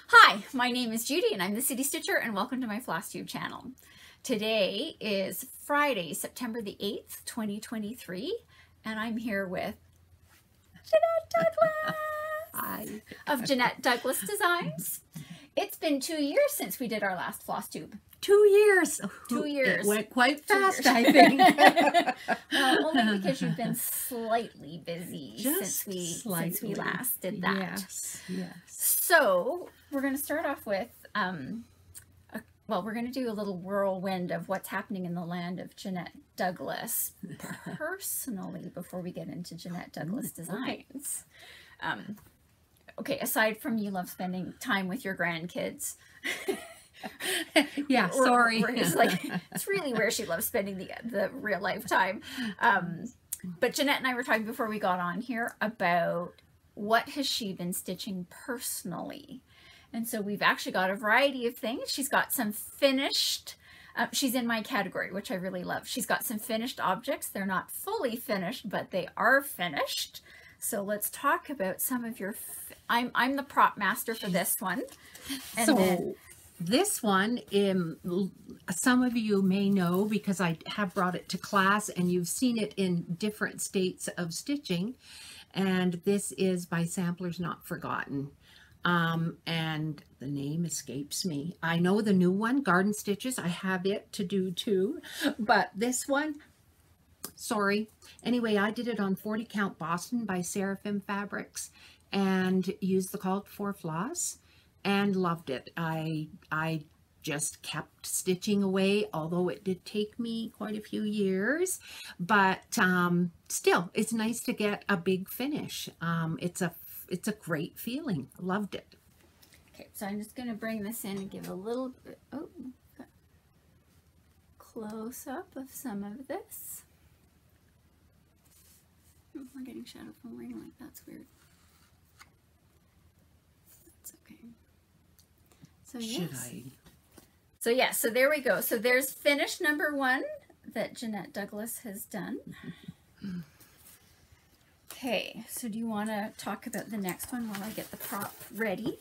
Hi, my name is Judy and I'm the City Stitcher, and welcome to my Flosstube channel. Today is Friday, September the 8th, 2023, and I'm here with Jeannette Douglas Hi. of Jeannette Douglas Designs. It's been 2 years since we did our last Flosstube. 2 years. 2 years. It went quite fast, I think. Well, only because you've been slightly busy since we last did that. Yes, yes. So we're going to start off with, we're going to do a little whirlwind of what's happening in the land of Jeannette Douglas personally before we get into Jeannette Douglas Designs. Okay, aside from you love spending time with your grandkids. Yeah, sorry. It's really where she loves spending the real life time. But Jeannette and I were talking before we got on here about what has she been stitching personally. And so we've actually got a variety of things. She's got some finished, she's in my category, which I really love. She's got some finished objects. They're not fully finished, but they are finished. So let's talk about some of your, I'm the prop master for this one. And so this one, some of you may know because I have brought it to class and you've seen it in different states of stitching. And this is by Samplers Not Forgotten. And the name escapes me. I know the new one, Garden Stitches. I have it to do too. But this one, sorry. Anyway, I did it on 40 Count Boston by Seraphim Fabrics and used the called for floss and loved it. I just kept stitching away, although it did take me quite a few years, but still, it's nice to get a big finish. It's a great feeling. Loved it. Okay, so I'm just going to bring this in and give a little bit, close up of some of this. Oh, we're getting shadow from ring light. That's weird. That's okay. So yes. So there we go. So there's finish number 1 that Jeannette Douglas has done. Okay, so do you want to talk about the next one while I get the prop ready?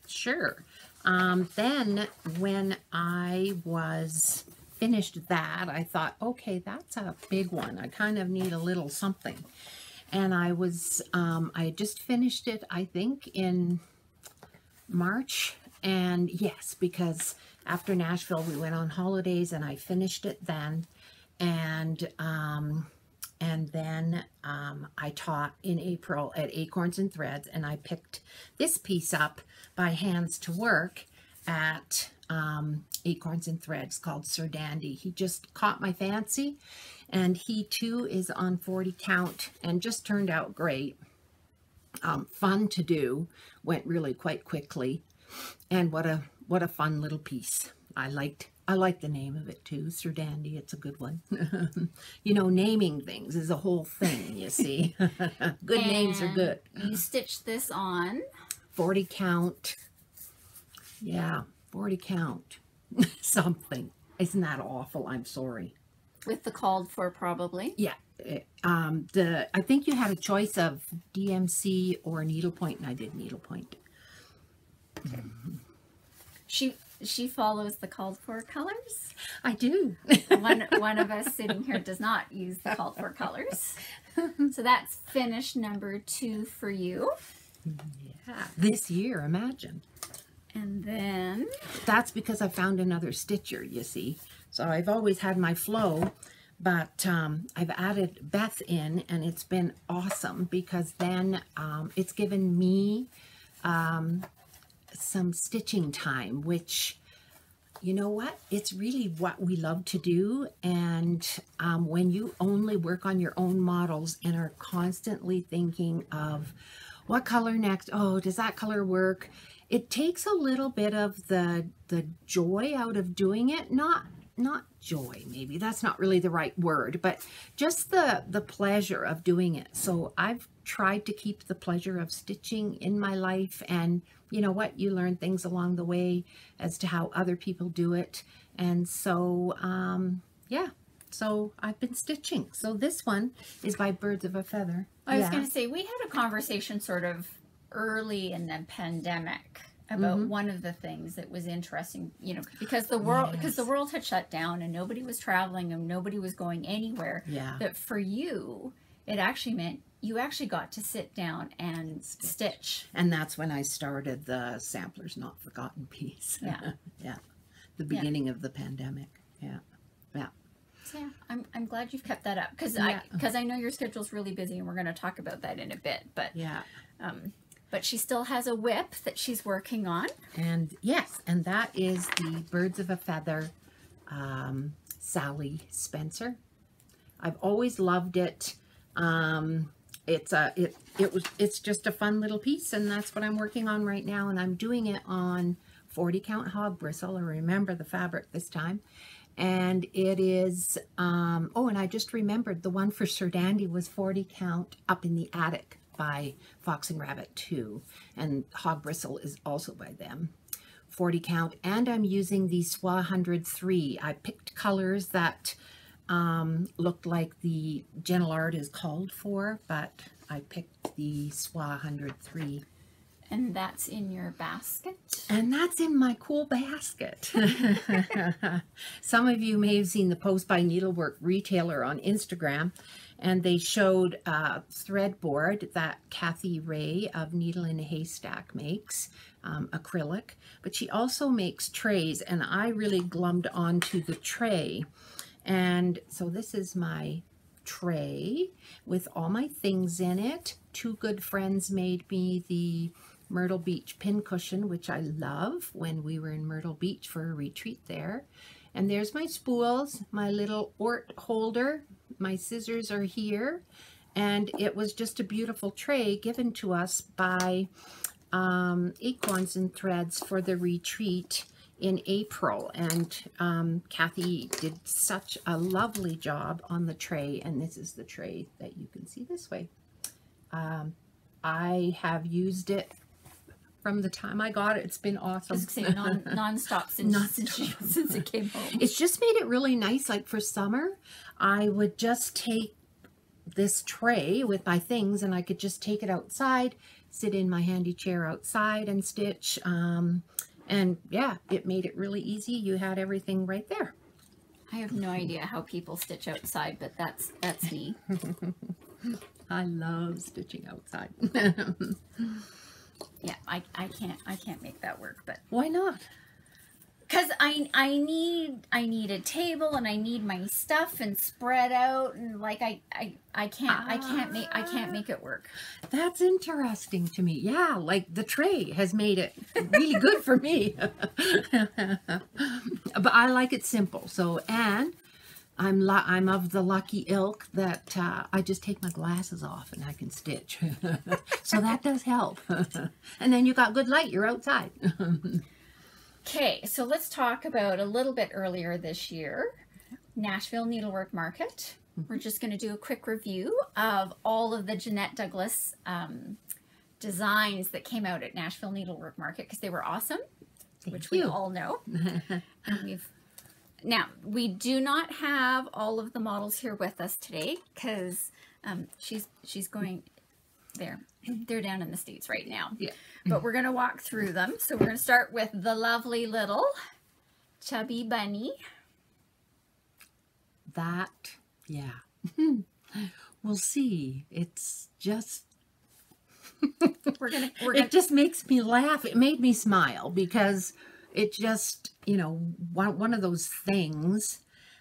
Sure. Then when I was finished that, I thought, okay, that's a big one. I kind of need a little something. And I had just finished it, I think, in March. And yes, because after Nashville, we went on holidays and I finished it then. And then I taught in April at Acorns and Threads, and I picked this piece up by Hands to Work at Acorns and Threads called Sir Dandy. He just caught my fancy, and he too is on 40 count and just turned out great. Fun to do, went really quite quickly, and what a fun little piece. I like the name of it too, Sir Dandy. It's a good one. You know, naming things is a whole thing, you see. Good names are good. You stitched this on 40 count. Yeah, 40 count. Something. Isn't that awful? I'm sorry. with the called for probably. Yeah. I think you had a choice of DMC or needlepoint, and I did needlepoint. She follows the called for colors. I do. one of us sitting here does not use the called for colors. So that's finish number 2 for you. Yeah, this year, imagine. And then that's because I found another stitcher, you see. So I've always had my flow, but I've added Beth in, and it's been awesome because then it's given me some stitching time, which, you know what, it's really what we love to do. And when you only work on your own models and are constantly thinking of what color next, oh, does that color work, it takes a little bit of the joy out of doing it. Not joy, maybe that's not really the right word, but just the pleasure of doing it. So I've tried to keep the pleasure of stitching in my life, and you know what, you learn things along the way as to how other people do it. And so yeah, so I've been stitching. So this one is by Birds of a Feather. I was going to say, we had a conversation sort of early in the pandemic about one of the things that was interesting, you know, because the world had shut down and nobody was traveling and nobody was going anywhere. Yeah. But for you, it actually meant you actually got to sit down and stitch. And that's when I started the Samplers Not Forgotten piece. Yeah. Yeah. The beginning of the pandemic. Yeah. Yeah. So yeah, I'm glad you've kept that up because I know your schedule's really busy and we're going to talk about that in a bit. But yeah. But she still has a whip that she's working on. And yes, and that is the Birds of a Feather Sally Spencer. I've always loved it. It's just a fun little piece, and that's what I'm working on right now. And I'm doing it on 40 count Hogbristle. I remember the fabric this time. And it is, oh, and I just remembered the one for Sir Dandy was 40 count Up in the Attic by Fox and Rabbit 2, and Hogbristle is also by them. 40 count, and I'm using the Soie 103. I picked colors that looked like the Gentle Art is called for, but I picked the Soie 103. And that's in your basket? And that's in my cool basket. Some of you may have seen the post by Needlework Retailer on Instagram, and they showed a threadboard that Kathy Ray of Needle in a Haystack makes, acrylic, but she also makes trays, and I really glommed onto the tray. And so this is my tray with all my things in it. Two good friends made me the Myrtle Beach pincushion, which I love, when we were in Myrtle Beach for a retreat there. And there's my spools, my little Ort holder. My scissors are here. And it was just a beautiful tray given to us by Acorns and Threads for the retreat in April. And Kathy did such a lovely job on the tray. And this is the tray that you can see this way. I have used it from the time I got it. It's been awesome. I was going to say non-stop since it came home. It's just made it really nice. Like for summer, I would just take this tray with my things and I could just take it outside, sit in my handy chair outside and stitch. And yeah, it made it really easy. You had everything right there. I have no idea how people stitch outside, but that's me. I love stitching outside. Yeah, I can't make that work, but why not? Because I need a table and I need my stuff and spread out, and like I can't make it work. That's interesting to me. Yeah, like the tray has made it really good for me. But I like it simple. So, and I'm of the lucky ilk that I just take my glasses off and I can stitch. So that does help. And then you got good light. You're outside. Okay, so let's talk about a little bit earlier this year, Nashville Needlework Market. We're just going to do a quick review of all of the Jeannette Douglas designs that came out at Nashville Needlework Market because they were awesome, which we all know. And now, we do not have all of the models here with us today because she's going there. They're down in the States right now. Yeah. But we're going to walk through them. So we're going to start with the lovely little Chubby Bunny. That, yeah. We'll see. It's just... It just makes me laugh. It made me smile because it just, you know, one of those things,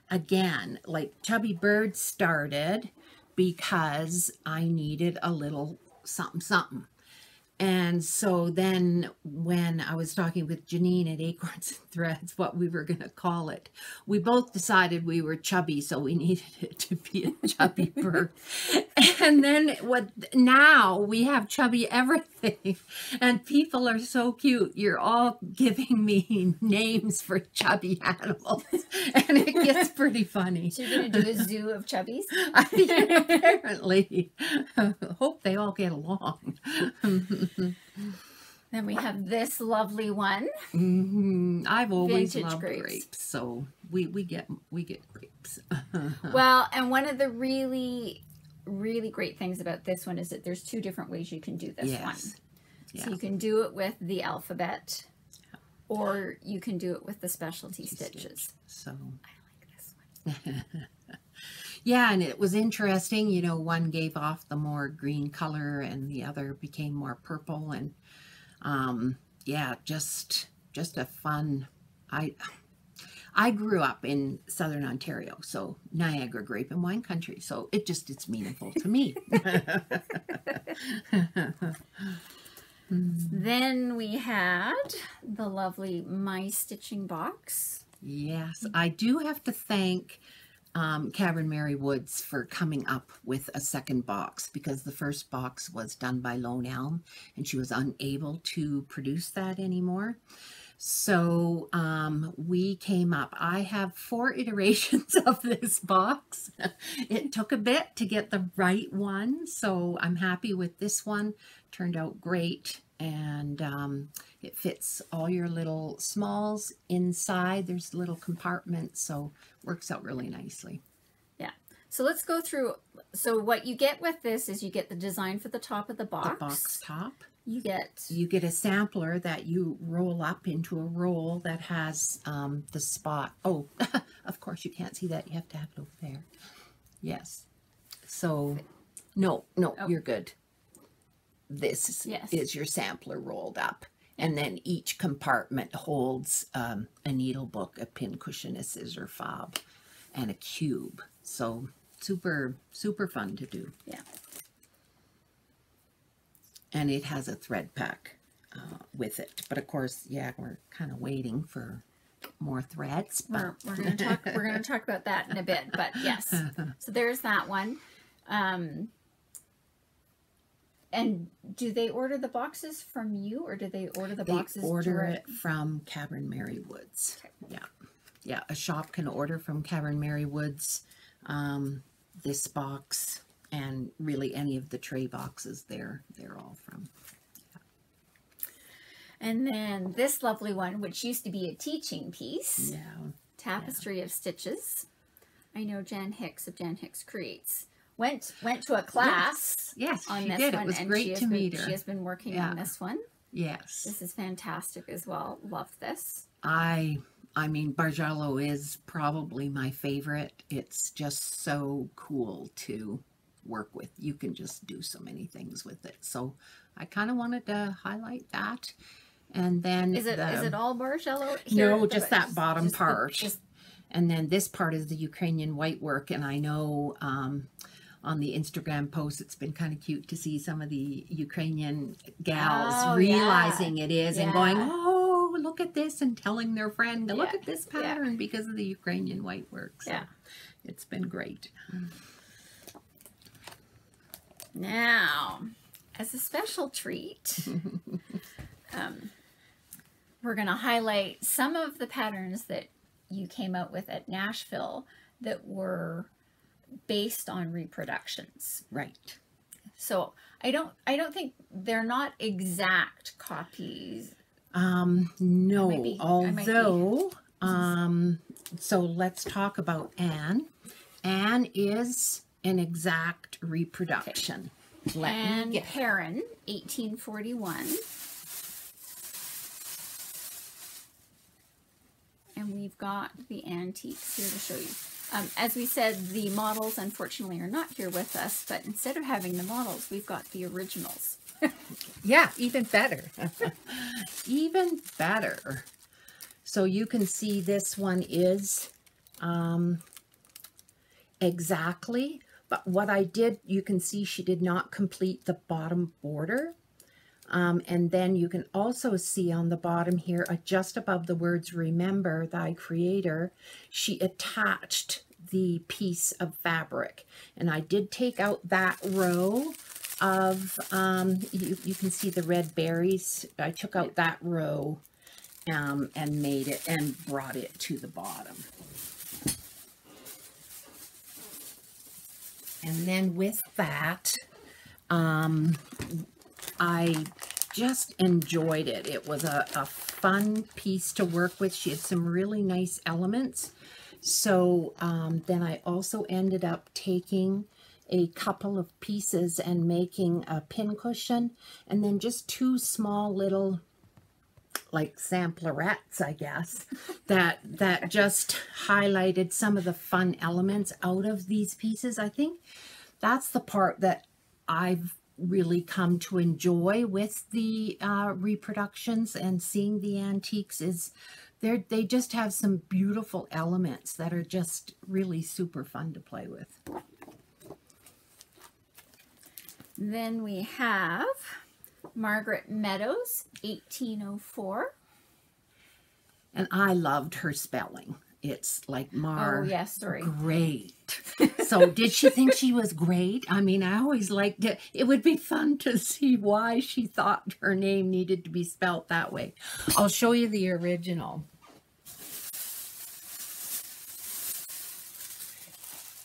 again, like Chubby Bird started because I needed a little something, something. And so then when I was talking with Janine at Acorns and Threads, what we were going to call it, we both decided we were chubby, so we needed it to be a chubby bird. And then now we have chubby everything, and people are so cute. You're all giving me names for chubby animals, and it gets pretty funny. So you're going to do a zoo of chubbies? Apparently. Hope they all get along. Then we have this lovely one. I've always Vintage loved grapes, so we get grapes. Well, and one of the really great things about this one is that there's two different ways you can do this one. Yeah. So you can do it with the alphabet, or you can do it with the specialty stitches. So I like this one. yeah, and it was interesting, you know, one gave off the more green color and the other became more purple, and yeah, just a fun. I grew up in Southern Ontario, so Niagara grape and wine country, so it's meaningful to me. Then we had the lovely My Stitching box. Yes, I do have to thank Cabranmary Woods for coming up with a second box, because the first box was done by Lone Elm and she was unable to produce that anymore. So we came up. I have 4 iterations of this box. It took a bit to get the right one, so I'm happy with this one. Turned out great, and it fits all your little smalls inside. There's little compartments, so works out really nicely. Yeah. So let's go through. So what you get with this is you get the design for the top of the box. The box top. You get a sampler that you roll up into a roll that has the spot. Oh, of course you can't see that. You have to have it over there. Yes. So, no, Oh. you're good. This is your sampler rolled up. And then each compartment holds a needle book, a pin cushion, a scissor fob, and a cube. So super, super fun to do. Yeah. And it has a thread pack with it. But of course, yeah, we're kind of waiting for more threads. But We're gonna talk about that in a bit. But yes, so there's that one. And do they order the boxes from you, or do they order the boxes? They order it from Cabranmary Woods. Okay. Yeah, yeah. A shop can order from Cabranmary Woods this box, and really any of the tray boxes they're all from. Yeah. And then this lovely one, which used to be a teaching piece. Yeah. Tapestry of Stitches. I know Jan Hicks of Jan Hicks Creates went to a class. Yes, on she this did. one, It was and great to meet her. She has been working on this one. Yes. This is fantastic as well. Love this. I mean, Bargello is probably my favorite. It's just so cool to work with. You can just do so many things with it. So I kind of wanted to highlight that. And then is it all Bargello here? No, just that bottom part. Just and then this part is the Ukrainian whitework. And I know on the Instagram post, it's been kind of cute to see some of the Ukrainian gals realizing it is and going, oh, look at this, and telling their friend, look at this pattern because of the Ukrainian whitework. So it's been great. Now, as a special treat, we're going to highlight some of the patterns that you came out with at Nashville that were based on reproductions. Right. So I don't think they're not exact copies. No, although, so let's talk about Anne. Anne is an exact reproduction. And Heron, 1841. And we've got the antiques here to show you. As we said, the models unfortunately are not here with us, but instead of having the models, we've got the originals. Yeah, even better. Even better. So you can see this one is exactly, but what I did, you can see she did not complete the bottom border. And then you can also see on the bottom here, just above the words, remember thy creator, she attached the piece of fabric. And I did take out that row of, you can see the red berries. I took out that row and made it and brought it to the bottom. And then with that, I just enjoyed it. It was a fun piece to work with. She had some really nice elements. So then I also ended up taking a couple of pieces and making a pincushion, and then just two small little like samplerettes, I guess, that just highlighted some of the fun elements out of these pieces. I think that's the part that I've really come to enjoy with the reproductions and seeing the antiques is they just have some beautiful elements that are just really super fun to play with. Then we have Margaret Meadows, 1804. And I loved her spelling. It's like Oh, yes, sorry. Great. So did she think she was great? I mean, I always liked it. It would be fun to see why she thought her name needed to be spelt that way. I'll show you the original.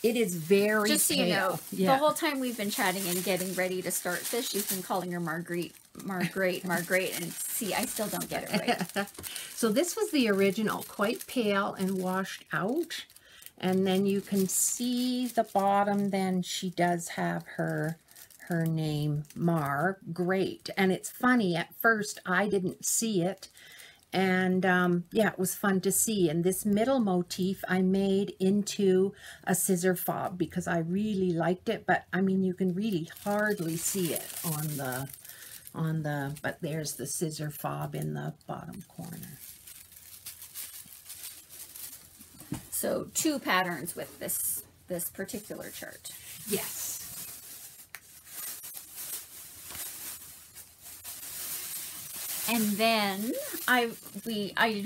It is very Just so pale. you know, Yeah. the whole time we've been chatting and getting ready to start this, she's been calling her Marguerite, and see, I still don't get it right. So this was the original, quite pale and washed out. And then you can see the bottom, then she does have her name, Great. And it's funny, at first I didn't see it. And yeah, it was fun to see. And this middle motif I made into a scissor fob because I really liked it. But I mean, you can really hardly see it on the, but there's the scissor fob in the bottom corner. So 2 patterns with this particular chart. Yes. And then I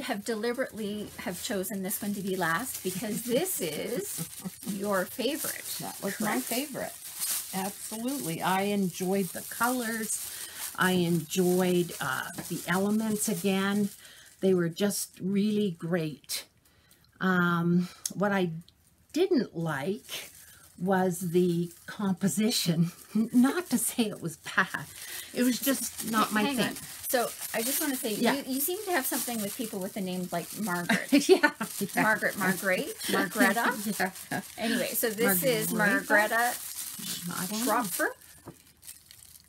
have deliberately chosen this one to be last because this is your favorite. That was my favorite. Absolutely. I enjoyed the colors. I enjoyed the elements again. They were just really great. What I didn't like was the composition. Not to say it was bad. It was just not my Hang thing. on. So I just want to say, Yeah. you seem to have something with people with the names like Margaret. Yeah. Margaret, Margreta. Yeah. Anyway, so this is Margreta I don't know. Schropfer.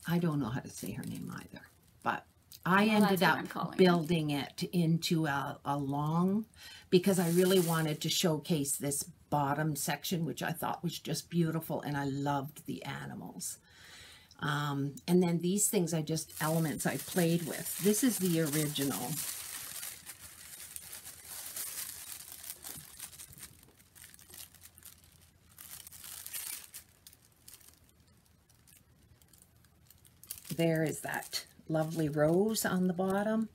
I don't know how to say her name either, but I Well, ended that's what up I'm calling building it into a long because I really wanted to showcase this bottom section, which I thought was just beautiful, and I loved the animals. And then these things are just elements I played with. This is the original. There is that lovely rose on the bottom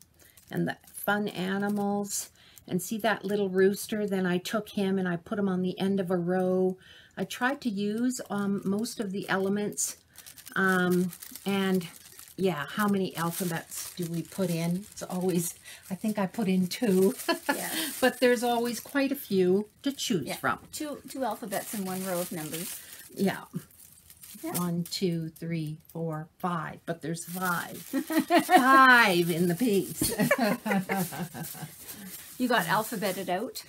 and the fun animals. And see that little rooster? Then I took him and I put him on the end of a row. I tried to use most of the elements. And yeah, how many alphabets do we put in? It's always, I think I put in 2. Yeah. But there's always quite a few to choose from. Two alphabets and 1 row of numbers. Yeah. Yeah. 1, 2, 3, 4, 5. But there's 5. 5 in the piece. You got alphabeted out.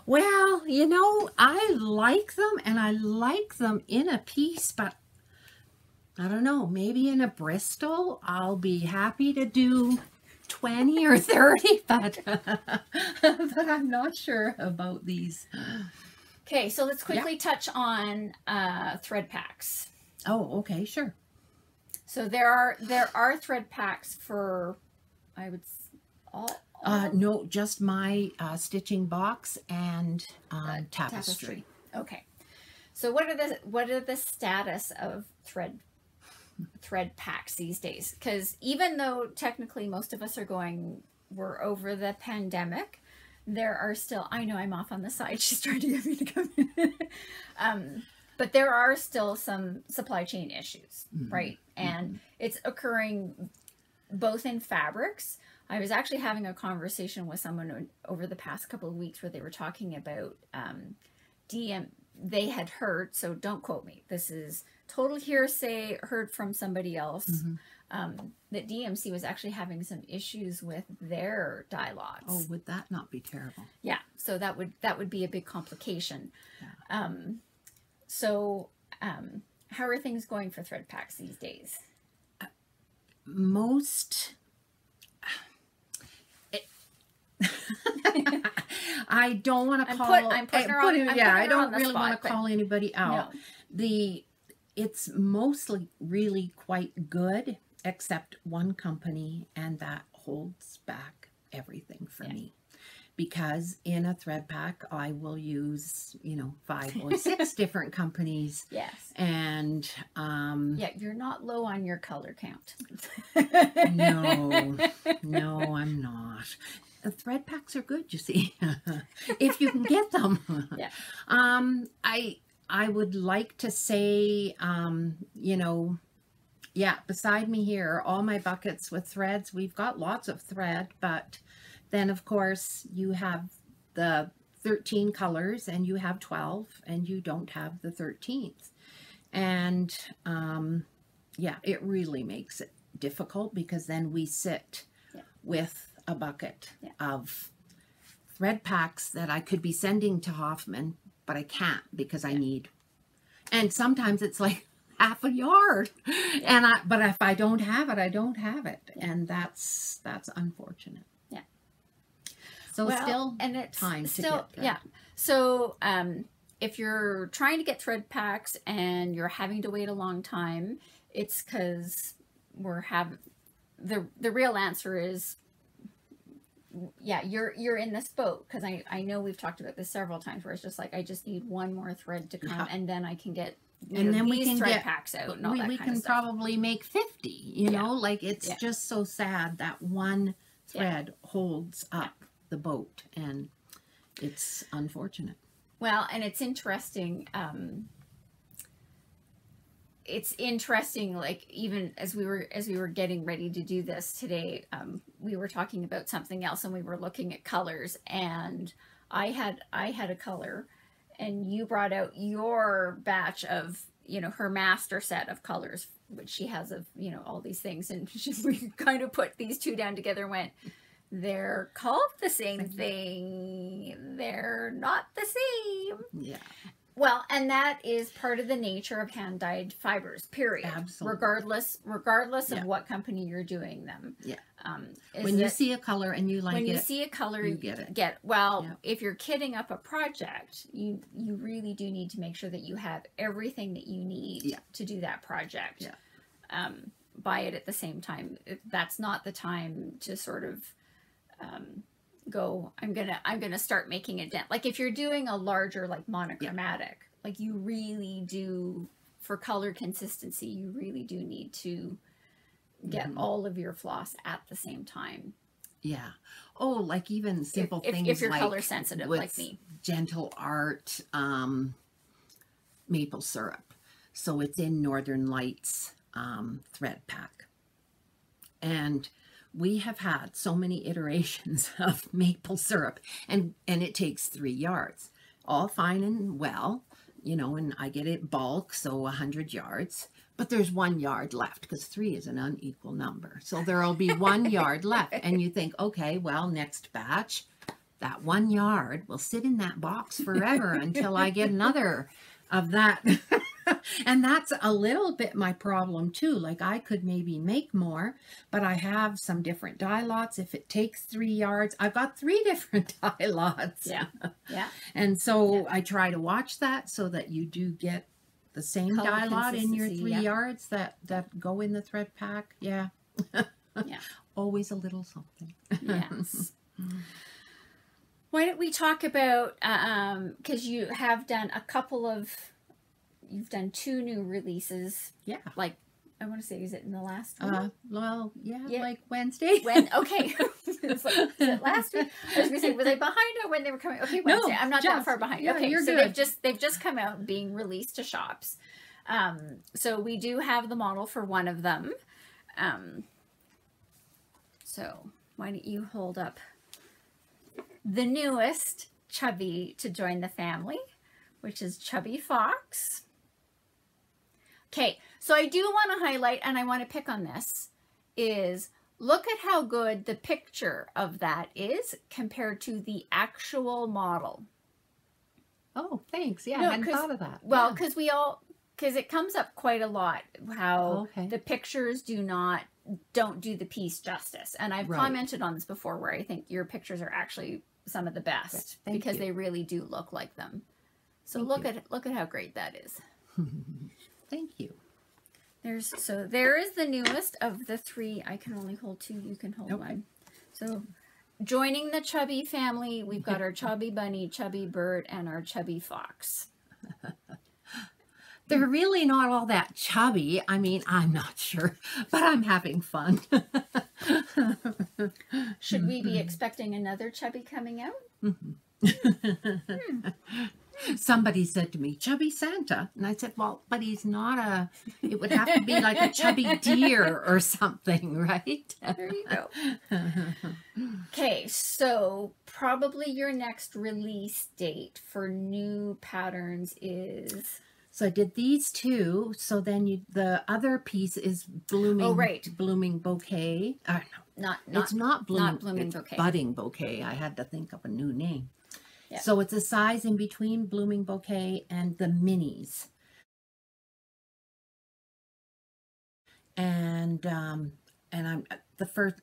Well, you know, I like them, and I like them in a piece, but I don't know, maybe in a Bristol, I'll be happy to do 20 or 30, but I'm not sure about these. Okay, so let's quickly touch on thread packs. Oh, okay, sure. So there are thread packs for, I would all no, just my stitching box and tapestry. Okay. So what are the status of thread packs these days? Because even though technically most of us we're over the pandemic, there are still, I know I'm off on the side, she's trying to get me to come in. But there are still some supply chain issues, right? And it's occurring both in fabrics. I was actually having a conversation with someone over the past couple of weeks where they were talking about they had heard, so don't quote me, this is total hearsay, heard from somebody else, that DMC was actually having some issues with their dye lots. Oh, would that not be terrible? Yeah, so that would be a big complication. Yeah. How are things going for thread packs these days? I don't want to call. I don't really want to call anybody out. No. It's mostly really quite good, except one company, and that holds back everything for me. Because in a thread pack, I will use, 5 or 6 different companies. Yes. And you're not low on your color count. No, I'm not. The thread packs are good, you see, if you can get them. Yeah. I would like to say, beside me here, all my buckets with threads. We've got lots of thread, but then of course you have the 13 colors and you have 12 and you don't have the 13th. And it really makes it difficult, because then we sit with a bucket of thread packs that I could be sending to Hoffman, but I can't because I need, and sometimes it's like half a yard, but if I don't have it, I don't have it, and that's unfortunate. Yeah. So it's time to get good. Yeah. So if you're trying to get thread packs and you're having to wait a long time, it's because we're having the real answer is, you're in this boat, because I know we've talked about this several times, where it's just like, I just need one more thread to come, and then I can get these thread packs out, and all that kind of stuff. We can probably make 50, like it's just so sad that one thread holds up the boat, and it's unfortunate. Well, and it's interesting. Like, even as we were getting ready to do this today, we were talking about something else, and we were looking at colors, and I had a color, and you brought out your batch of, her master set of colors, which she has of, all these things, and we kind of put these two down together and went, they're called the same thing, they're not the same. Yeah. Well, and that is part of the nature of hand-dyed fibers, period. Absolutely. Regardless of what company you're doing them. Yeah. When you see a color and you like it. When you see a color, you get it. If you're kitting up a project, you really do need to make sure that you have everything that you need to do that project. Yeah. Buy it at the same time. That's not the time to sort of go, I'm gonna start making a dent. Like if you're doing a larger, like monochromatic, like you really do, for color consistency, you really do need to get all of your floss at the same time. Yeah. Oh, like even simple things if you're like color sensitive like me. Gentle Art maple syrup. So it's in Northern Lights thread pack. And we have had so many iterations of maple syrup, and it takes 3 yards. All fine and well, and I get it bulk, so 100 yards. But there's 1 yard left, because 3 is an unequal number. So there'll be 1 yard left. And you think, okay, well, next batch, that 1 yard will sit in that box forever until I get another of that. And that's a little bit my problem too. Like I could maybe make more, but I have some different dye lots. If it takes 3 yards, I've got 3 different dye lots. Yeah. Yeah. And so I try to watch that so that you do get the same dye lot in your 3 yards that go in the thread pack. Yeah. Yeah. Always a little something. Yes. Why don't we talk about, because you have done you've done 2 new releases. Yeah. Like, I want to say, is it in the last week? Well, yeah, like Wednesday. Okay. Is it last week? I was going to say, was I behind or when they were coming? Okay, Wednesday. No, I'm not that far behind. Yeah, okay, you're so good. they've just come out being released to shops. So we do have the model for one of them. So why don't you hold up the newest Chubby to join the family, which is Chubby Fox. Okay, so I do want to highlight, and I want to pick on this, is look at how good the picture of that is compared to the actual model. Oh, thanks. Yeah, I hadn't thought of that. Well, because we all, because it comes up quite a lot how Okay. the pictures don't do the piece justice. And I've Right. commented on this before where I think your pictures are actually some of the best Thank because you. they really do look like them. So Thank look at how great that is. Thank you. There is the newest of the three. I can only hold two. You can hold one. So joining the Chubby family, we've got our Chubby Bunny, Chubby Bird, and our Chubby Fox. They're really not all that chubby. I mean, I'm not sure, but I'm having fun. Should we be expecting another Chubby coming out? Somebody said to me, Chubby Santa. And I said, well, but he's not it would have to be like a chubby deer or something, right? There you go. Okay, so probably your next release date for new patterns is... So I did these two. So then the other piece is blooming. Oh, right. Blooming bouquet. No, it's not blooming it's bouquet. Budding bouquet. I had to think of a new name. Yeah. So it's a size in between blooming bouquet and the minis. And I'm the first.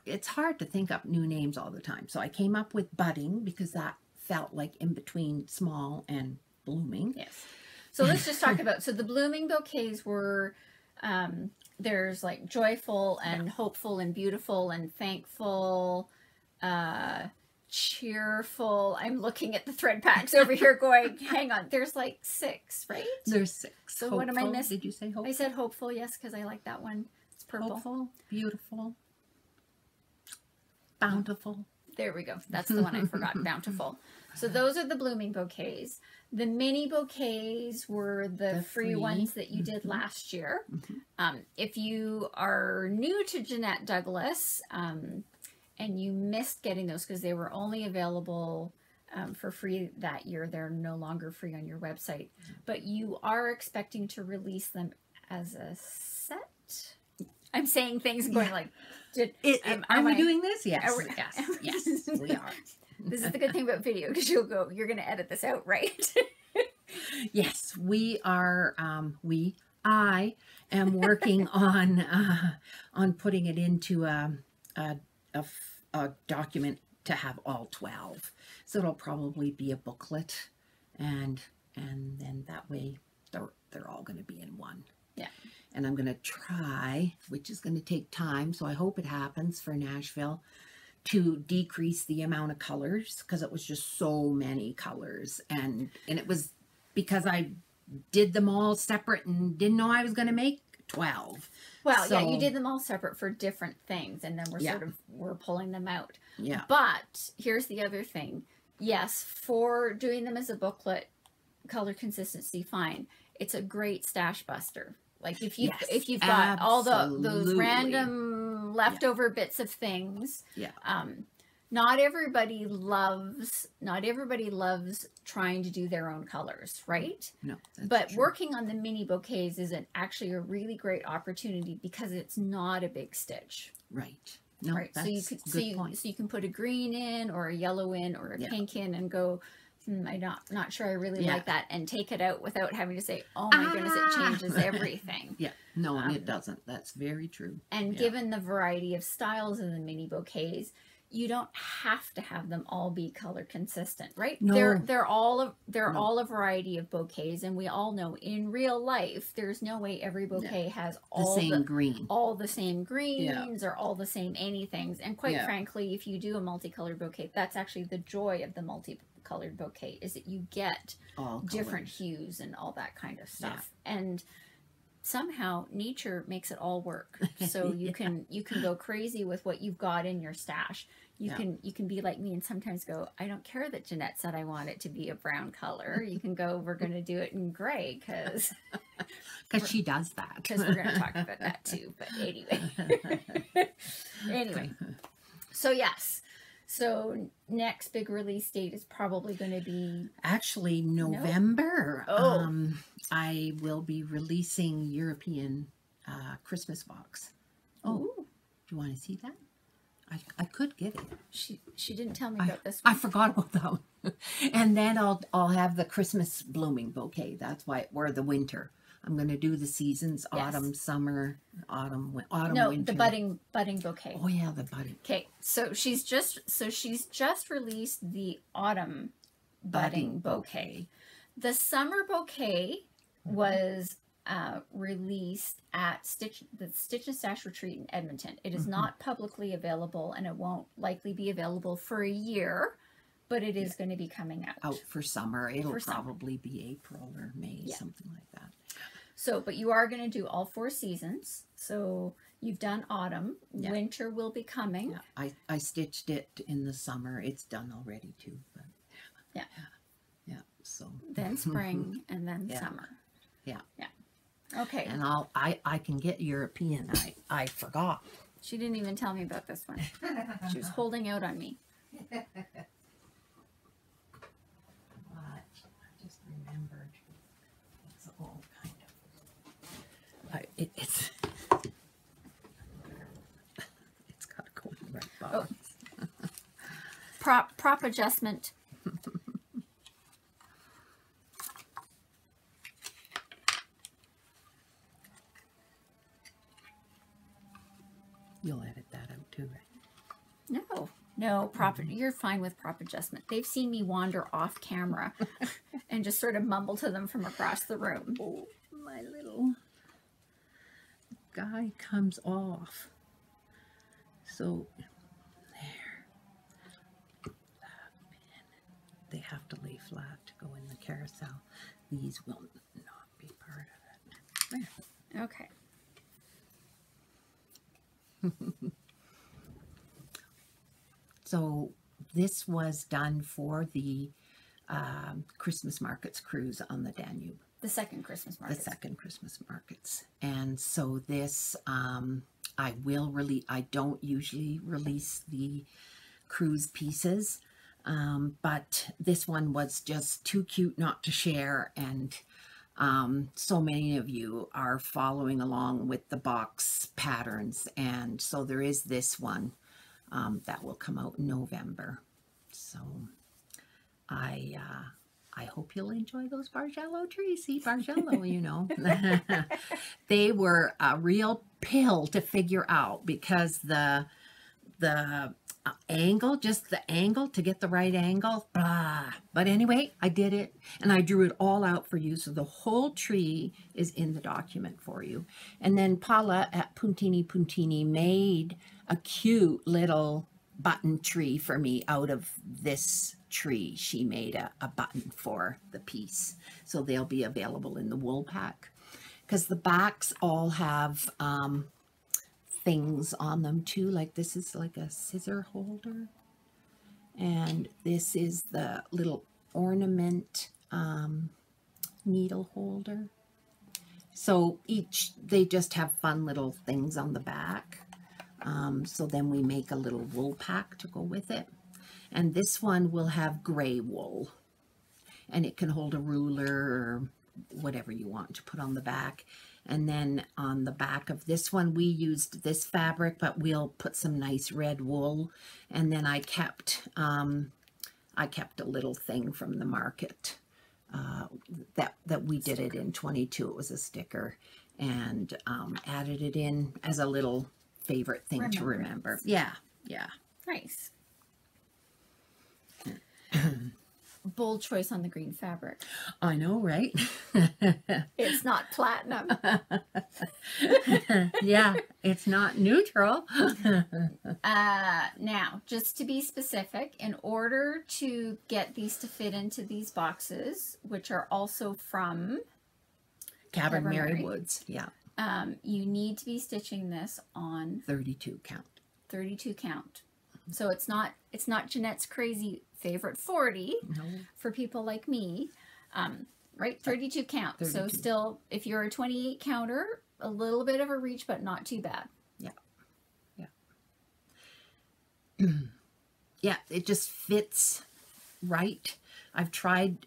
It's hard to think up new names all the time. So I came up with budding because that felt like in between small and blooming. Yes. So let's just talk about, so the blooming bouquets were, there's like joyful and hopeful and beautiful and thankful, cheerful. I'm looking at the thread packs over here going, hang on, there's like 6, right? There's 6. So hopeful. What am I missing? Did you say hopeful? I said hopeful, yes, because I like that one. It's purple. Hopeful, beautiful, bountiful. There we go. That's the one I forgot, bountiful. So those are the blooming bouquets. The mini bouquets were the free ones that you did last year. If you are new to Jeannette Douglas and you missed getting those because they were only available for free that year, they're no longer free on your website. But you are expecting to release them as a set. I'm saying things and going like, are we doing this? Yes. Yes, we are. This is the good thing about video because you're going to edit this out, right? Yes, we are. I am working on putting it into a document to have all 12. So it'll probably be a booklet, and then that way they're all going to be in one. Yeah. And I'm going to try, which is going to take time, so I hope it happens for Nashville, to decrease the amount of colors because it was just so many colors, and it was because I did them all separate and didn't know I was going to make 12. Well, yeah, you did them all separate for different things, and then we're pulling them out. Yeah. But here's the other thing. Yes, for doing them as a booklet, color consistency, fine. It's a great stash buster. Like if you've got all those random leftover bits of things. Yeah. Not everybody loves trying to do their own colors, right? No. But true. Working on the mini bouquets is actually a really great opportunity because it's not a big stitch. Right. No, right. That's a good point. So you can put a green in or a yellow in or a pink in and go, I'm not sure I really like that, and take it out without having to say, oh my goodness, it changes everything. Yeah, no, it doesn't. That's very true. And given the variety of styles in the mini bouquets, you don't have to have them all be color consistent, right? No. They're all a variety of bouquets, and we all know in real life there's no way every bouquet has all the same greens or all the same anythings. And quite frankly, if you do a multicolored bouquet, that's actually the joy of the multicolored bouquet, is that you get all different hues and all that kind of stuff. And somehow nature makes it all work. So you can go crazy with what you've got in your stash. You can be like me and sometimes go, I don't care that Jeannette said I want it to be a brown color. You can go, we're going to do it in gray because she does that. Because we're going to talk about that too. But anyway. So yes. So next big release date is probably going to be actually November. No. I will be releasing European Christmas box. Oh, do you want to see that? I could get it. She didn't tell me about this one. I forgot about that one. And then I'll have the Christmas blooming bouquet. That's why, or the winter. I'm going to do the seasons, Yes. autumn, summer, autumn, No, winter. the budding bouquet. Oh yeah, the budding. Okay, so she's just released the autumn budding bouquet. The summer bouquet was released at the Stitch and Stash Retreat in Edmonton. It is not publicly available, and it won't likely be available for a year, but it is going to be coming out For summer. It'll For summer. probably be April or May, something like that. So, but you are going to do all 4 seasons. So you've done autumn. Yeah. Winter will be coming. Yeah, I stitched it in the summer. It's done already too. But Yeah. So Then spring and then Yeah. summer. Yeah. Yeah. Okay. And I can get European. I forgot. She didn't even tell me about this one. She was holding out on me. But I just remembered it's all kind of it's got to go in the right box. Prop adjustment. You'll edit that out too, right? No, prop. You're fine with prop adjustment. They've seen me wander off camera and just sort of mumble to them from across the room. Oh, my little guy comes off. So there. They have to lay flat to go in the carousel. These will not be part of it. There. Okay. So this was done for the Christmas markets cruise on the Danube. The second Christmas market. The second Christmas markets. And so this, I don't usually release the cruise pieces, but this one was just too cute not to share. And so many of you are following along with the box patterns. And so there is this one that will come out in November. So I hope you'll enjoy those Bargello trees. See, Bargello, you know. They were a real pill to figure out because the angle, just the angle to get the right angle, blah. But anyway, I did it, and I drew it all out for you. So the whole tree is in the document for you. And then Paula at Puntini made a cute little button tree for me out of this tree. She made a button for the piece, so they'll be available in the wool pack, because the backs all have things on them too, like this is like a scissor holder, and this is the little ornament needle holder. So they just have fun little things on the back. So then we make a little wool pack to go with it. And this one will have gray wool, and it can hold a ruler or whatever you want to put on the back. And then on the back of this one, we used this fabric, but we'll put some nice red wool. And then I kept a little thing from the market that we did it in 22. It was a sticker, and added it in as a little favorite thing to remember. Yeah, yeah. Nice. Bold choice on the green fabric. I know, right? It's not platinum. Yeah, it's not neutral. Now, just to be specific, in order to get these to fit into these boxes, which are also from Cabranmary Woods, yeah. You need to be stitching this on 32 count. 32 count. So it's not Jeanette's crazy favorite 40 for people like me, right? 32 count. 32. So still, if you're a 28 counter, a little bit of a reach, but not too bad. Yeah, yeah. Yeah, it just fits right. I've tried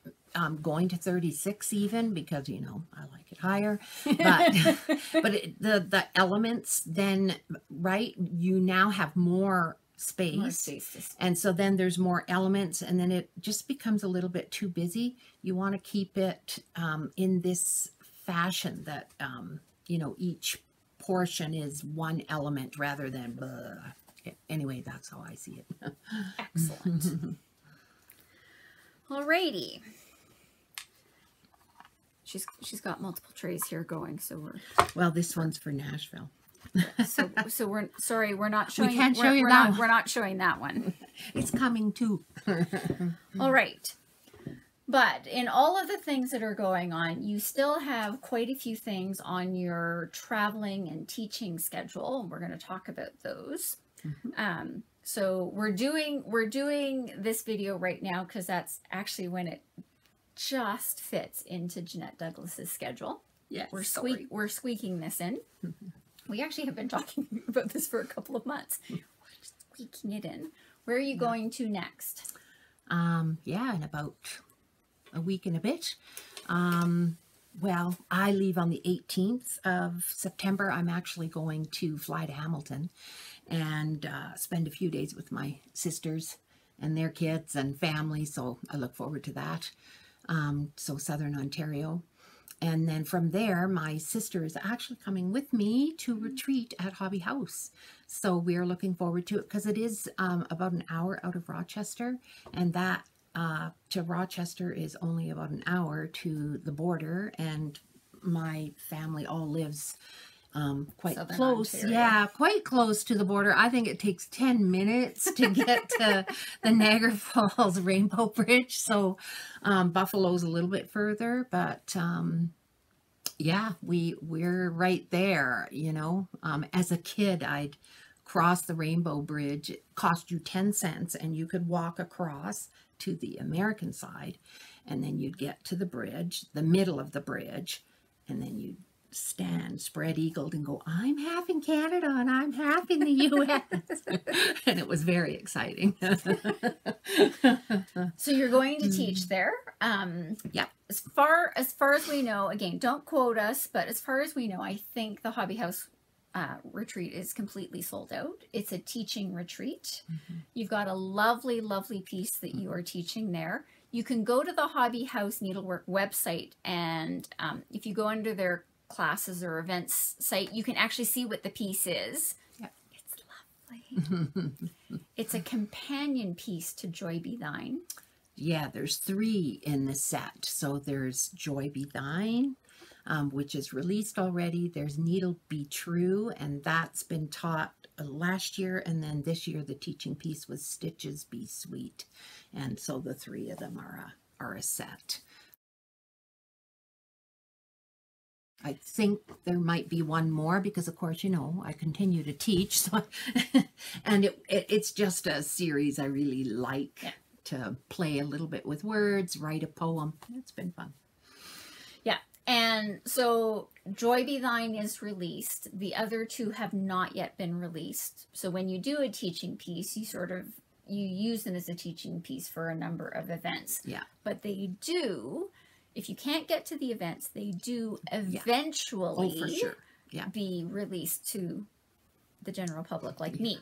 going to 36 even, because, you know, I like it higher, but the elements then, right, you now have more space, and so then there's more elements, and then it just becomes a little bit too busy. You want to keep it in this fashion that, you know, each portion is one element rather than anyway, that's how I see it. Excellent. Alrighty. She's got multiple trays here going, so we're... Well, this one's for Nashville. So we're sorry, we're not showing... We can't show you that one. We're not showing that one. It's coming too. All right. But in all of the things that are going on, you still have quite a few things on your traveling and teaching schedule. And we're going to talk about those. Mm-hmm. So we're doing this video right now because that's actually when it just fits into Jeannette Douglas's schedule. Yes. We're squeaking this in. Mm-hmm. We actually have been talking about this for a couple of months. We're squeaking it in. Where are you going to next? Yeah, in about a week and a bit. Well, I leave on the 18th of September. I'm actually going to fly to Hamilton and spend a few days with my sisters and their kids and family. So I look forward to that. So Southern Ontario. And then from there, my sister is actually coming with me to retreat at Hobby House. So we're looking forward to it because it is about an hour out of Rochester. And that to Rochester is only about an hour to the border. And my family all lives quite Southern close. Ontario. Yeah, quite close to the border. I think it takes 10 minutes to get to the Niagara Falls Rainbow Bridge. So Buffalo's a little bit further, but yeah, we're right there, you know. As a kid, I'd cross the Rainbow Bridge. It cost you 10 cents and you could walk across to the American side, and then you'd get to the bridge, the middle of the bridge, and then you'd stand spread-eagled and go, I'm half in Canada and I'm half in the U.S. And it was very exciting. So you're going to teach there. Yeah. As far as we know, again, don't quote us, but as far as we know, I think the Hobby House retreat is completely sold out. It's a teaching retreat. Mm-hmm. You've got a lovely, lovely piece that you are teaching there. You can go to the Hobby House Needlework website, and if you go under their classes or events site, you can actually see what the piece is. Yeah. It's lovely. It's a companion piece to Joy Be Thine. Yeah, there's 3 in the set. So there's Joy Be Thine, which is released already. There's Needle Be True, and that's been taught last year, and then this year the teaching piece was Stitches Be Sweet. And so the 3 of them are a set. I think there might be one more because, of course, you know, I continue to teach. So, and it's just a series I really like to play a little bit with words, write a poem. It's been fun. Yeah. And so Joy Be Thine is released. The other 2 have not yet been released. So when you do a teaching piece, you use them as a teaching piece for a number of events. Yeah. But they do... If you can't get to the events, they do eventually for sure. be released to the general public like me.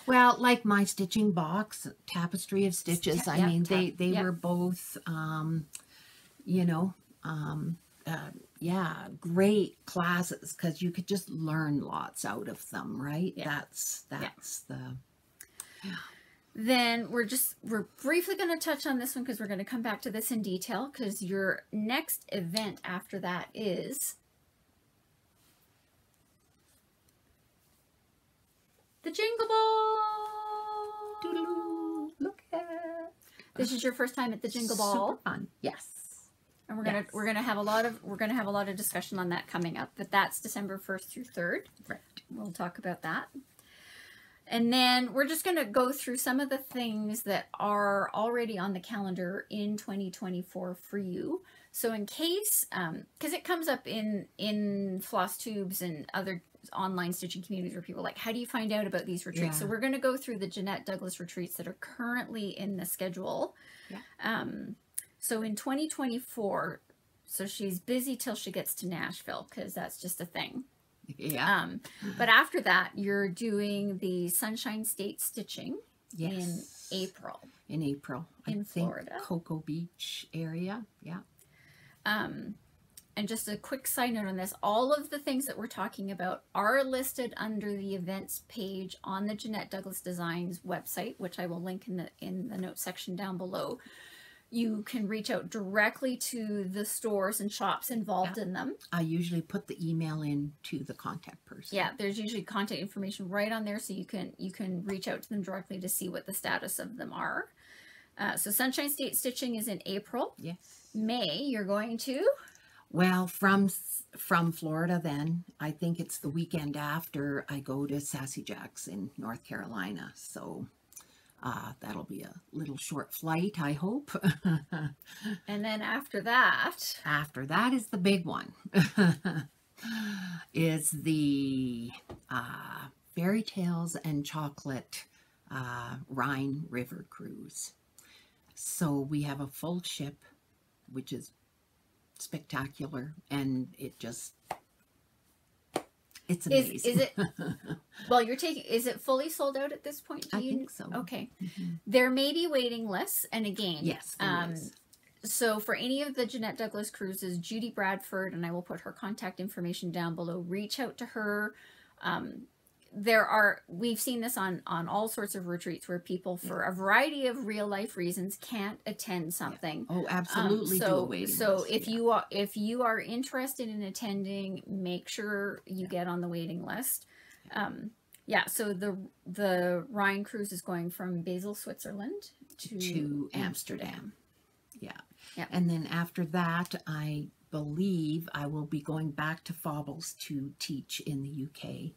Well, like my stitching box, Tapestry of Stitches. I mean, they were both, you know, great classes because you could just learn lots out of them, right? Yeah. That's the... Yeah. Then we're briefly going to touch on this one because we're going to come back to this in detail because your next event after that is the Jingle Ball. Doo-doo. Look at it. This is your first time at the Jingle Ball. Super fun. Yes. And we're gonna have a lot of discussion on that coming up. But that's December 1st through 3rd. Right. We'll talk about that. And then we're just going to go through some of the things that are already on the calendar in 2024 for you. So in case, because it comes up in Flosstubes and other online stitching communities where people are like, how do you find out about these retreats? So we're going to go through the Jeannette Douglas retreats that are currently in the schedule. Yeah. So in 2024, so she's busy till she gets to Nashville because that's just a thing. Yeah. But after that, you're doing the Sunshine State Stitching in April. In April. In Florida. Cocoa Beach area. Yeah. And just a quick side note on this, all of the things that we're talking about are listed under the events page on the Jeannette Douglas Designs website, which I will link in the notes section down below. You can reach out directly to the stores and shops involved in them. I usually put the email in to the contact person. Yeah, there's usually contact information right on there, so you can reach out to them directly to see what the status of them are. So Sunshine State Stitching is in April. Yes. May, you're going to? Well, from Florida then, I think it's the weekend after I go to Sassy Jack's in North Carolina. So that'll be a little short flight, I hope. And then after that? After that is the big one. Is the Fairy Tales and Chocolate Rhine River Cruise. So we have a full ship, which is spectacular, and it's amazing. Is it, well, is it fully sold out at this point? I think so. Okay. There may be waiting lists, and again, yes, there is. So for any of the Jeannette Douglas cruises, Judy Bradford, and I will put her contact information down below, reach out to her. We've seen this on all sorts of retreats where people, for a variety of real life reasons, can't attend something. Oh, absolutely. Do a waiting list. If you are interested in attending, make sure you get on the waiting list. Yeah, so the Rhine cruise is going from Basel, Switzerland to Amsterdam. Yeah. And then after that, I believe I will be going back to Faubles to teach in the UK.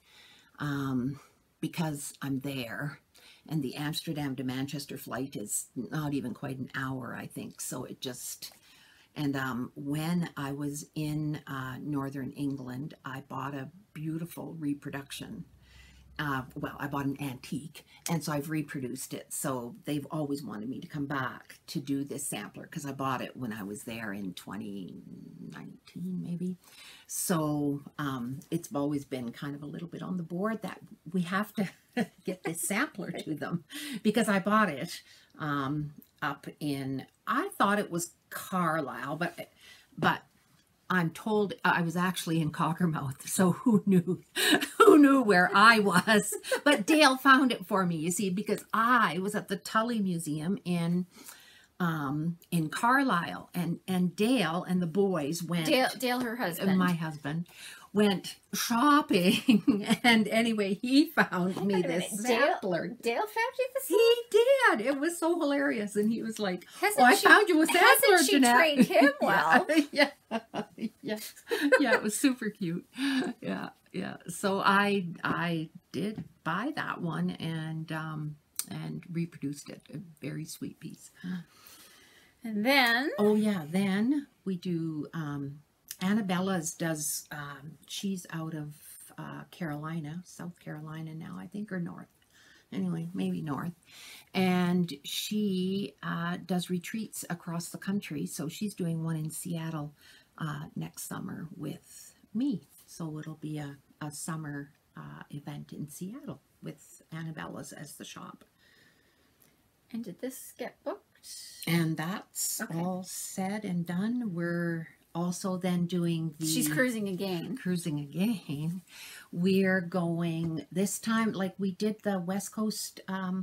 Because I'm there, and the Amsterdam to Manchester flight is not even quite an hour, I think. So it just, and when I was in Northern England, I bought a beautiful reproduction. Well, I bought an antique, and so I've reproduced it. So they've always wanted me to come back to do this sampler, because I bought it when I was there in 2019, maybe. So it's always been kind of a little bit on the board that we have to get this sampler to them, because I bought it up in, I thought it was Carlisle, but I'm told I was actually in Cockermouth, so who knew? Who knew where I was? But Dale found it for me, you see, because I was at the Tully Museum in Carlisle, and Dale and the boys went. Dale, her husband, my husband, went shopping, and anyway, he found me this sampler. Dale found you this? He did. It was so hilarious, and he was like, I found you a sampler, hasn't she Jeannette. trained him well? Yeah. Yeah, it was super cute. Yeah. So I did buy that one and reproduced it. A very sweet piece. And then, oh yeah, then we do Annabella's does, she's out of Carolina, South Carolina now, I think, or North. Anyway, maybe North. And she does retreats across the country. So she's doing one in Seattle next summer with me. So it'll be a summer event in Seattle with Annabella's as the shop. And did this get booked? And that's all said and done. We're also then doing the... She's cruising again. Cruising again. We're going this time, like we did the West Coast a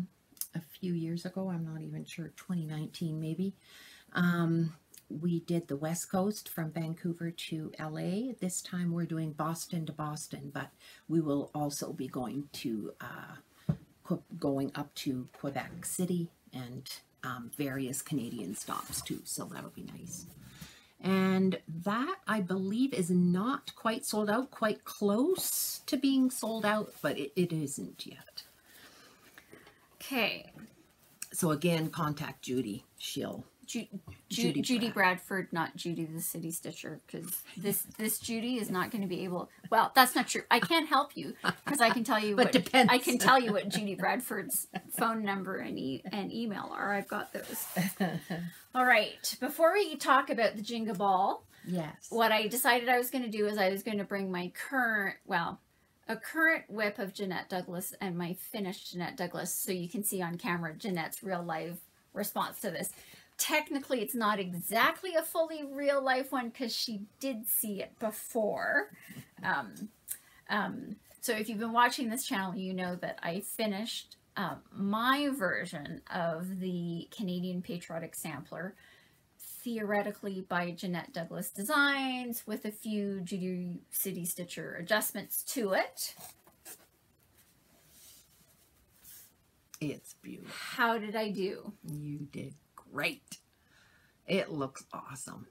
few years ago. I'm not even sure, 2019 maybe. We did the West Coast from Vancouver to LA. This time we're doing Boston to Boston, but we will also be going to going up to Quebec City and various Canadian stops too, so that'll be nice. And that, I believe, is not quite sold out, quite close to being sold out, but it isn't yet. Okay. So again, contact Judy. She'll... Judy Bradford, not Judy the City Stitcher, because this Judy is not going to be able. Well, that's not true. I can't help you because I can tell you. But what depends. I can tell you what Judy Bradford's phone number and email are. I've got those. All right. Before we talk about the Jenga Ball, yes, what I decided I was going to do is I was going to bring my a current whip of Jeannette Douglas and my finished Jeannette Douglas, so you can see on camera Jeanette's real life response to this. technically it's not exactly a fully real life one because she did see it before. So if you've been watching this channel, you know that I finished my version of the Canadian Patriotic Sampler, theoretically by Jeannette Douglas Designs, with a few Judy City Stitcher adjustments to it. It's beautiful. How did I do? You did great. It looks awesome.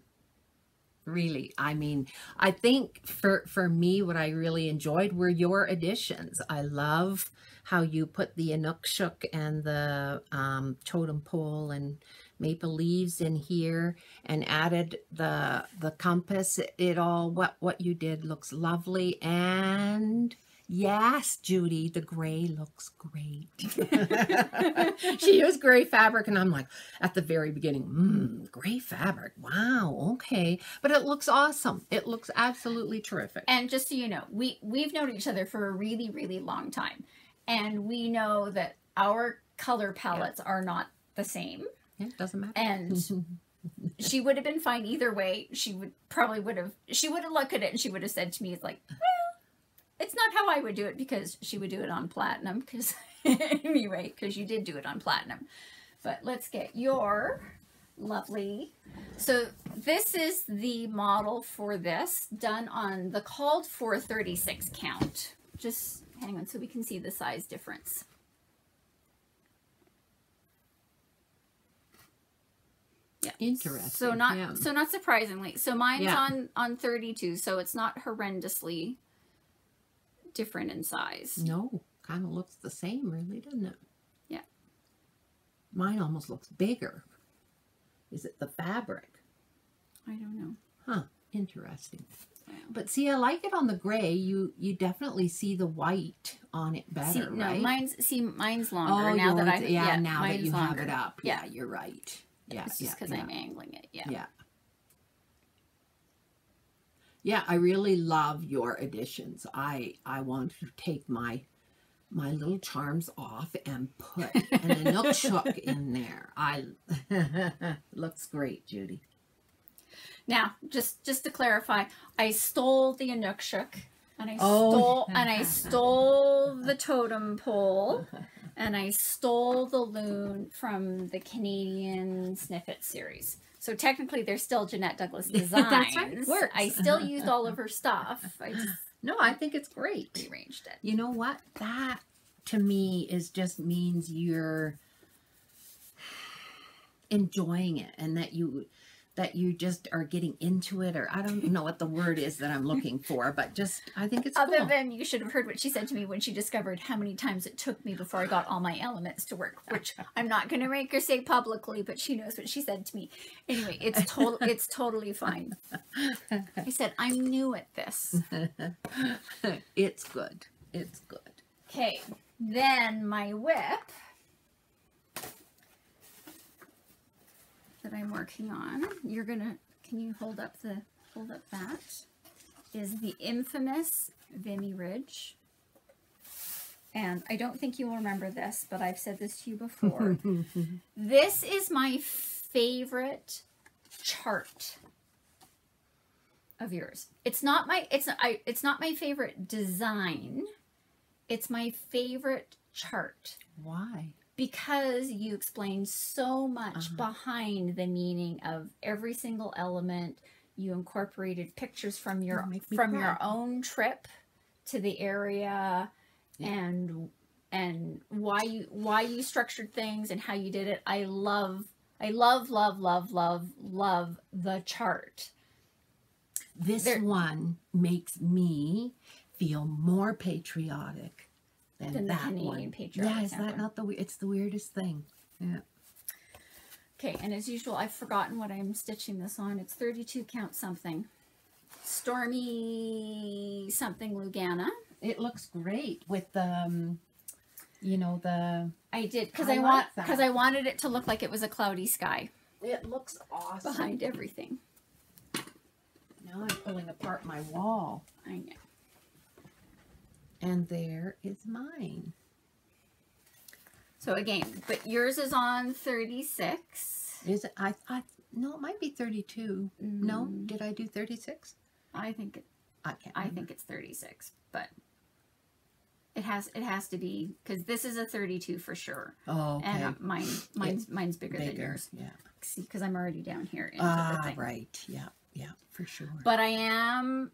Really, I mean, I think for me, what I really enjoyed were your additions. I love how you put the Inukshuk and the totem pole and maple leaves in here and added the compass. It all, what you did looks lovely. And yes, Judy, the gray looks great. She used gray fabric, and I'm like, at the very beginning, gray fabric. Wow, okay. But it looks awesome. It looks absolutely terrific. And just so you know, we've known each other for a really, really long time. And we know that our color palettes are not the same. Yeah, it doesn't matter. And she would have been fine either way. She would have looked at it and she would have said to me, it's like, it's not how I would do it, because she would do it on platinum, because anyway, because you did do it on platinum. But let's get your lovely. So this is the model for this, done on the called for 36 count. Just hang on so we can see the size difference. Yeah. Interesting. So not surprisingly. So mine's on 32, so it's not horrendously different in size. No, kind of looks the same, really, doesn't it? Yeah. Mine almost looks bigger. Is it the fabric? I don't know. Huh, interesting. Yeah. But see, I like it on the gray. You definitely see the white on it better, right? Mine's longer now that now that you have it up. Yeah, you're right. Yeah, it's just because I'm angling it. Yeah. Yeah. Yeah, I really love your additions. I want to take my little charms off and put an Inukshuk in there. Looks great, Judy. Now, just to clarify, I stole the Inukshuk, and I stole the totem pole, and I stole the loon from the Canadian Snippet series. So technically, they're still Jeannette Douglas Designs. That's right. It works. I still used all of her stuff. I think it's great. Rearranged it. You know what? That to me means you're enjoying it, and that you just are getting into it, or I don't know what the word is that I'm looking for, but just, I think it's Other cool. than you should have heard what she said to me when she discovered how many times it took me before I got all my elements to work, which I'm not going to make her say publicly, but she knows what she said to me. Anyway, it's totally fine. I said, I'm new at this. It's good. It's good. Okay, then my whip that I'm working on, can you hold up that, is the infamous Vimy Ridge. And I don't think you'll remember this, but I've said this to you before. This is my favorite chart of yours. It's not my favorite design. It's my favorite chart. Why? Because you explain so much behind the meaning of every single element. You incorporated pictures from your own trip to the area, and why you structured things and how you did it. I love the chart. This one makes me feel more patriotic than that one. Patriotic. Yeah, is that not it's the weirdest thing. Yeah. Okay, and as usual, I've forgotten what I'm stitching this on. It's 32 count something. Stormy something Lugana. It looks great with the, I did because I wanted it to look like it was a cloudy sky. It looks awesome behind everything. Now I'm pulling apart my wall. I know. And there is mine. So again, but yours is on 36. Is it? No, it might be 32. No, did I do 36? I think it's 36, but it has to be, because this is a 32 for sure. Oh, okay. And mine's bigger than yours. Yeah. See, because I'm already down here into the thing. Right. Yeah. Yeah, for sure. But I am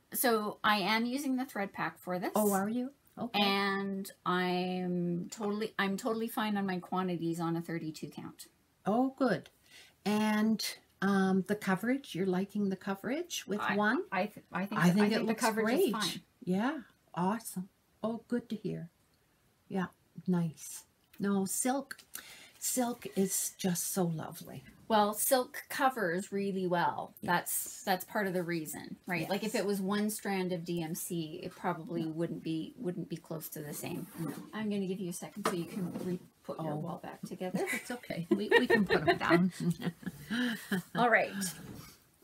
using the thread pack for this. Oh, are you? Okay. And I'm totally fine on my quantities on a 32 count. Oh, good. And the coverage, you're liking the coverage with one? I think it looks great. Is fine. Yeah, awesome. Oh, good to hear. Yeah, nice. No, silk is just so lovely. Well, silk covers really well. Yes. That's part of the reason, right? Yes. Like if it was one strand of DMC, it probably wouldn't be close to the same. No. I'm going to give you a second so you can put your wall back together. It's okay. We can put them down. All right.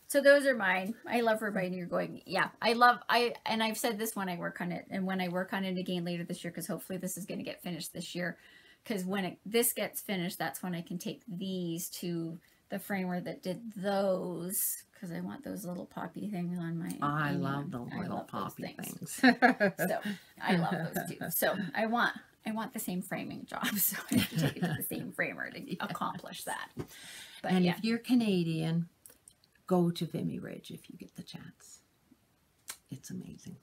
So those are mine. I love everybody. You're going, yeah. And I've said this when I work on it, and when I work on it again later this year, because hopefully this is going to get finished this year. Because when this gets finished, that's when I can take these to the framer that did those, because I want those little poppy things on my. I love those little poppy things. So I love those too. So I want the same framing job, so I have to take it to the same framer to accomplish that. But and if you're Canadian, go to Vimy Ridge if you get the chance. It's amazing.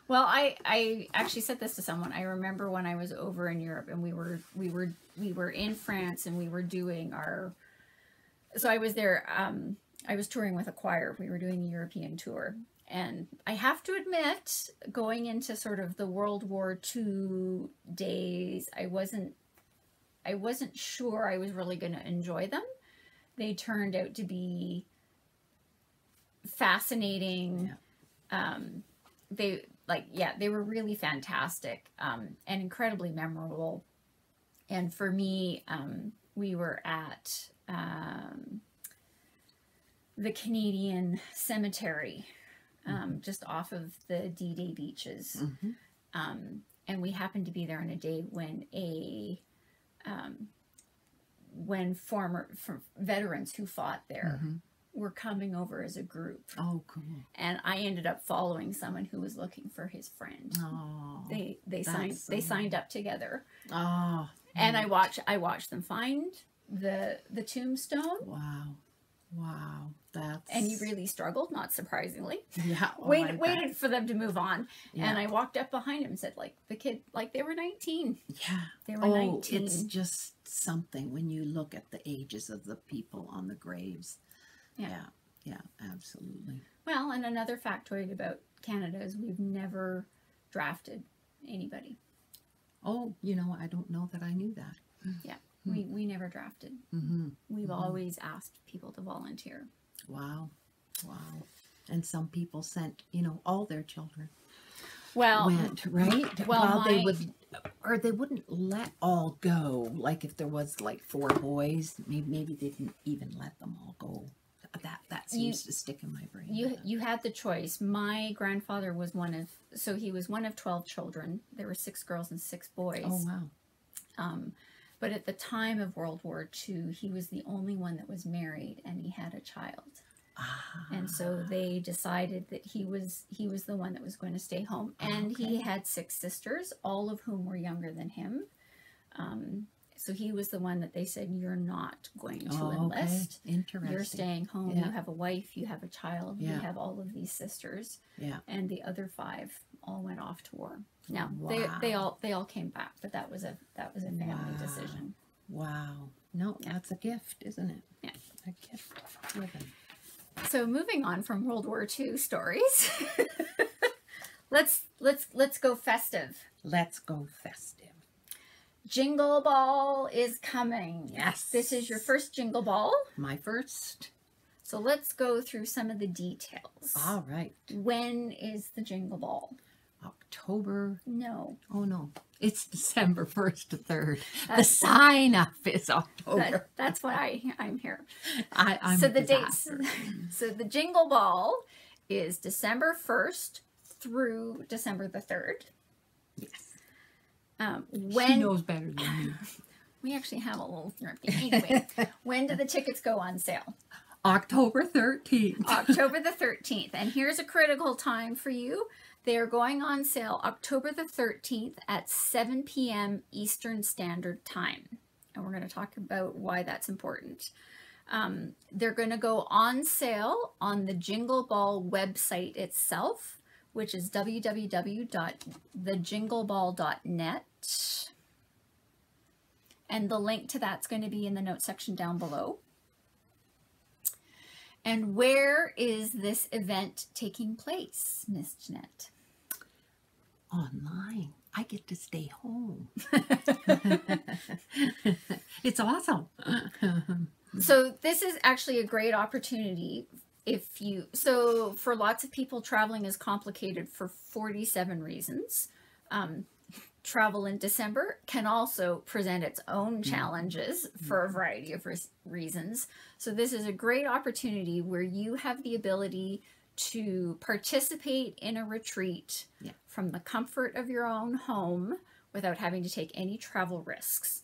Well, I actually said this to someone. I remember when I was over in Europe, and we were in France, and we were doing our. So I was there. I was touring with a choir. We were doing a European tour, and I have to admit, going into sort of the World War II days, I wasn't sure I was really going to enjoy them. They turned out to be fascinating. Yeah. They were really fantastic, and incredibly memorable. And for me, we were at the Canadian cemetery, just off of the D-Day beaches. And we happened to be there on a day when veterans who fought there were coming over as a group. Oh, cool. And I ended up following someone who was looking for his friend. Oh, they signed up together. Oh, and I watched them find the tombstone. Wow, and you really struggled, not surprisingly. Yeah. Waited for them to move on. Yeah. And I walked up behind him and said, like, the kid, like, they were 19. Yeah. They were 19. It's just something when you look at the ages of the people on the graves. Yeah, absolutely. Well, and another factoid about Canada is we've never drafted anybody. Oh, I don't know that I knew that. Yeah, we never drafted. We've always asked people to volunteer. Wow. And some people sent, all their children. Well, went, right? Well, they wouldn't let all go. Like if there was like 4 boys, maybe they didn't even let them all go. That seems to stick in my brain. You had the choice. My grandfather was he was one of 12 children. There were 6 girls and 6 boys. Oh, wow. But at the time of World War II, he was the only one that was married, and he had a child. And so they decided that he was the one that was going to stay home. And he had 6 sisters, all of whom were younger than him. So he was the one that they said, you're not going to enlist. Interesting. You're staying home. Yeah. You have a wife. You have a child. You have all of these sisters. Yeah. And the other 5 all went off to war. Now they all came back, but that was a family decision. Wow. No, that's a gift, isn't it? Yeah. A gift given. So moving on from World War II stories, let's go festive. Let's go festive. Jingle Ball is coming. Yes. This is your first Jingle Ball. My first. So let's go through some of the details. All right. When is the Jingle Ball? October. No. Oh, no. It's December 1st to 3rd. The sign up is October. That's why I'm here. I'm so the dates. So the Jingle Ball is December 1st through December the 3rd. Yes. When she knows better than me. We actually have a little therapy. Anyway, when do the tickets go on sale? October 13th. October the 13th. And here's a critical time for you. They are going on sale October the 13th at 7 p.m. Eastern Standard Time. And we're going to talk about why that's important. They're going to go on sale on the Jingle Ball website itself, which is www.thejingleball.net. And the link to that's going to be in the notes section down below. And where is this event taking place, Miss Jeannette? Online. I get to stay home. It's awesome. So this is actually a great opportunity so for lots of people, traveling is complicated for 47 reasons. Travel in December can also present its own challenges for a variety of reasons. So this is a great opportunity where you have the ability to participate in a retreat from the comfort of your own home without having to take any travel risks.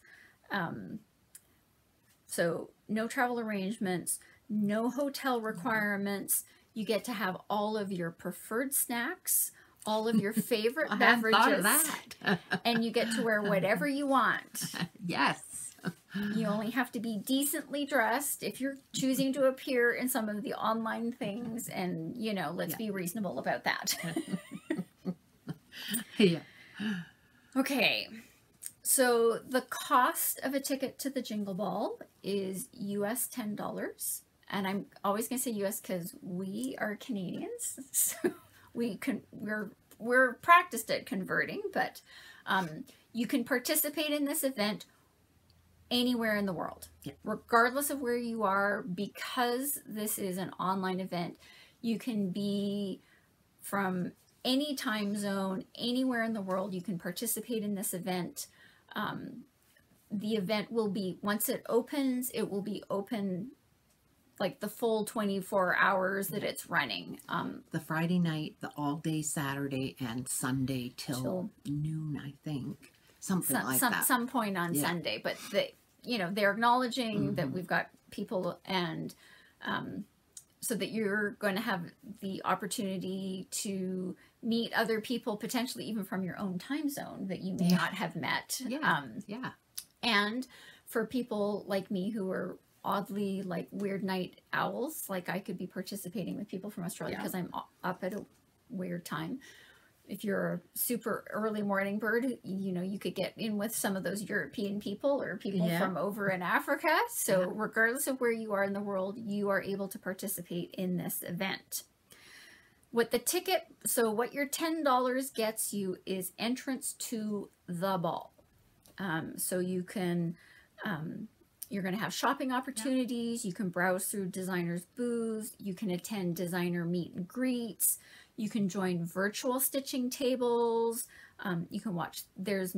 So no travel arrangements, no hotel requirements. You get to have all of your preferred snacks, all of your favorite beverages, and you get to wear whatever you want. Yes. You only have to be decently dressed if you're choosing to appear in some of the online things, and, you know, let's be reasonable about that. Yeah. Okay. So the cost of a ticket to the Jingle Ball is US $10. And I'm always going to say US because we are Canadians. So we're practiced at converting, but you can participate in this event anywhere in the world, regardless of where you are. Because this is an online event, you can be from any time zone, anywhere in the world. You can participate in this event. The event will be, once it opens, it will be open like the full 24 hours that it's running. The Friday night, the all-day Saturday, and Sunday till noon, I think. Something like that. Some point on Sunday. But, they're acknowledging that we've got people, and so that you're going to have the opportunity to meet other people, potentially even from your own time zone that you may not have met. And for people like me who are oddly like weird night owls, like I could be participating with people from Australia because I'm up at a weird time. If you're a super early morning bird, you could get in with some of those European people or people from over in Africa. So regardless of where you are in the world, you are able to participate in this event. What your $10 gets you is entrance to the ball. So you can, you're going to have shopping opportunities. You can browse through designers' booths. You can attend designer meet and greets. You can join virtual stitching tables. You can watch, there's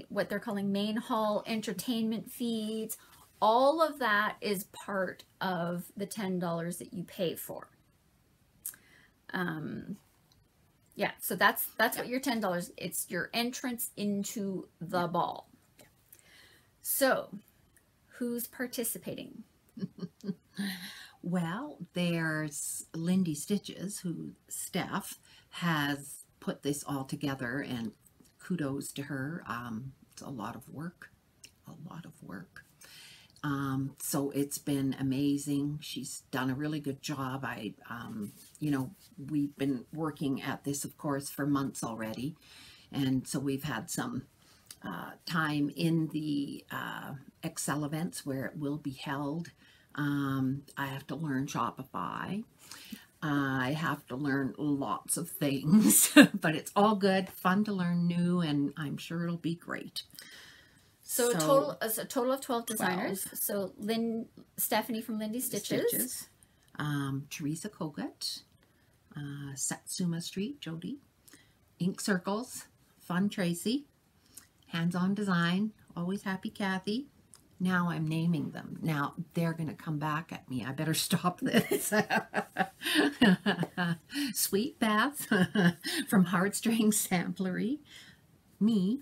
what they're calling main hall entertainment feeds. All of that is part of the $10 that you pay for. So that's what your $10, it's your entrance into the ball. So who's participating? Well, there's Lindy Stitches, who Steph has put this all together, and kudos to her. It's a lot of work, so it's been amazing. She's done a really good job. We've been working at this, of course, for months already, and so we've had some time in the Excel events where it will be held. I have to learn Shopify. I have to learn lots of things, but it's all good, fun to learn new, and I'm sure it'll be great. So a total of 12 designers. So Stephanie from Lindy Stitches. Teresa Kogut, Satsuma Street, Jody, Ink Circles, Fun Tracy, Hands-On Design, Always Happy Kathy. Now I'm naming them. Now they're going to come back at me. I better stop this. Sweet Beth from Heartstrings Samplery, me,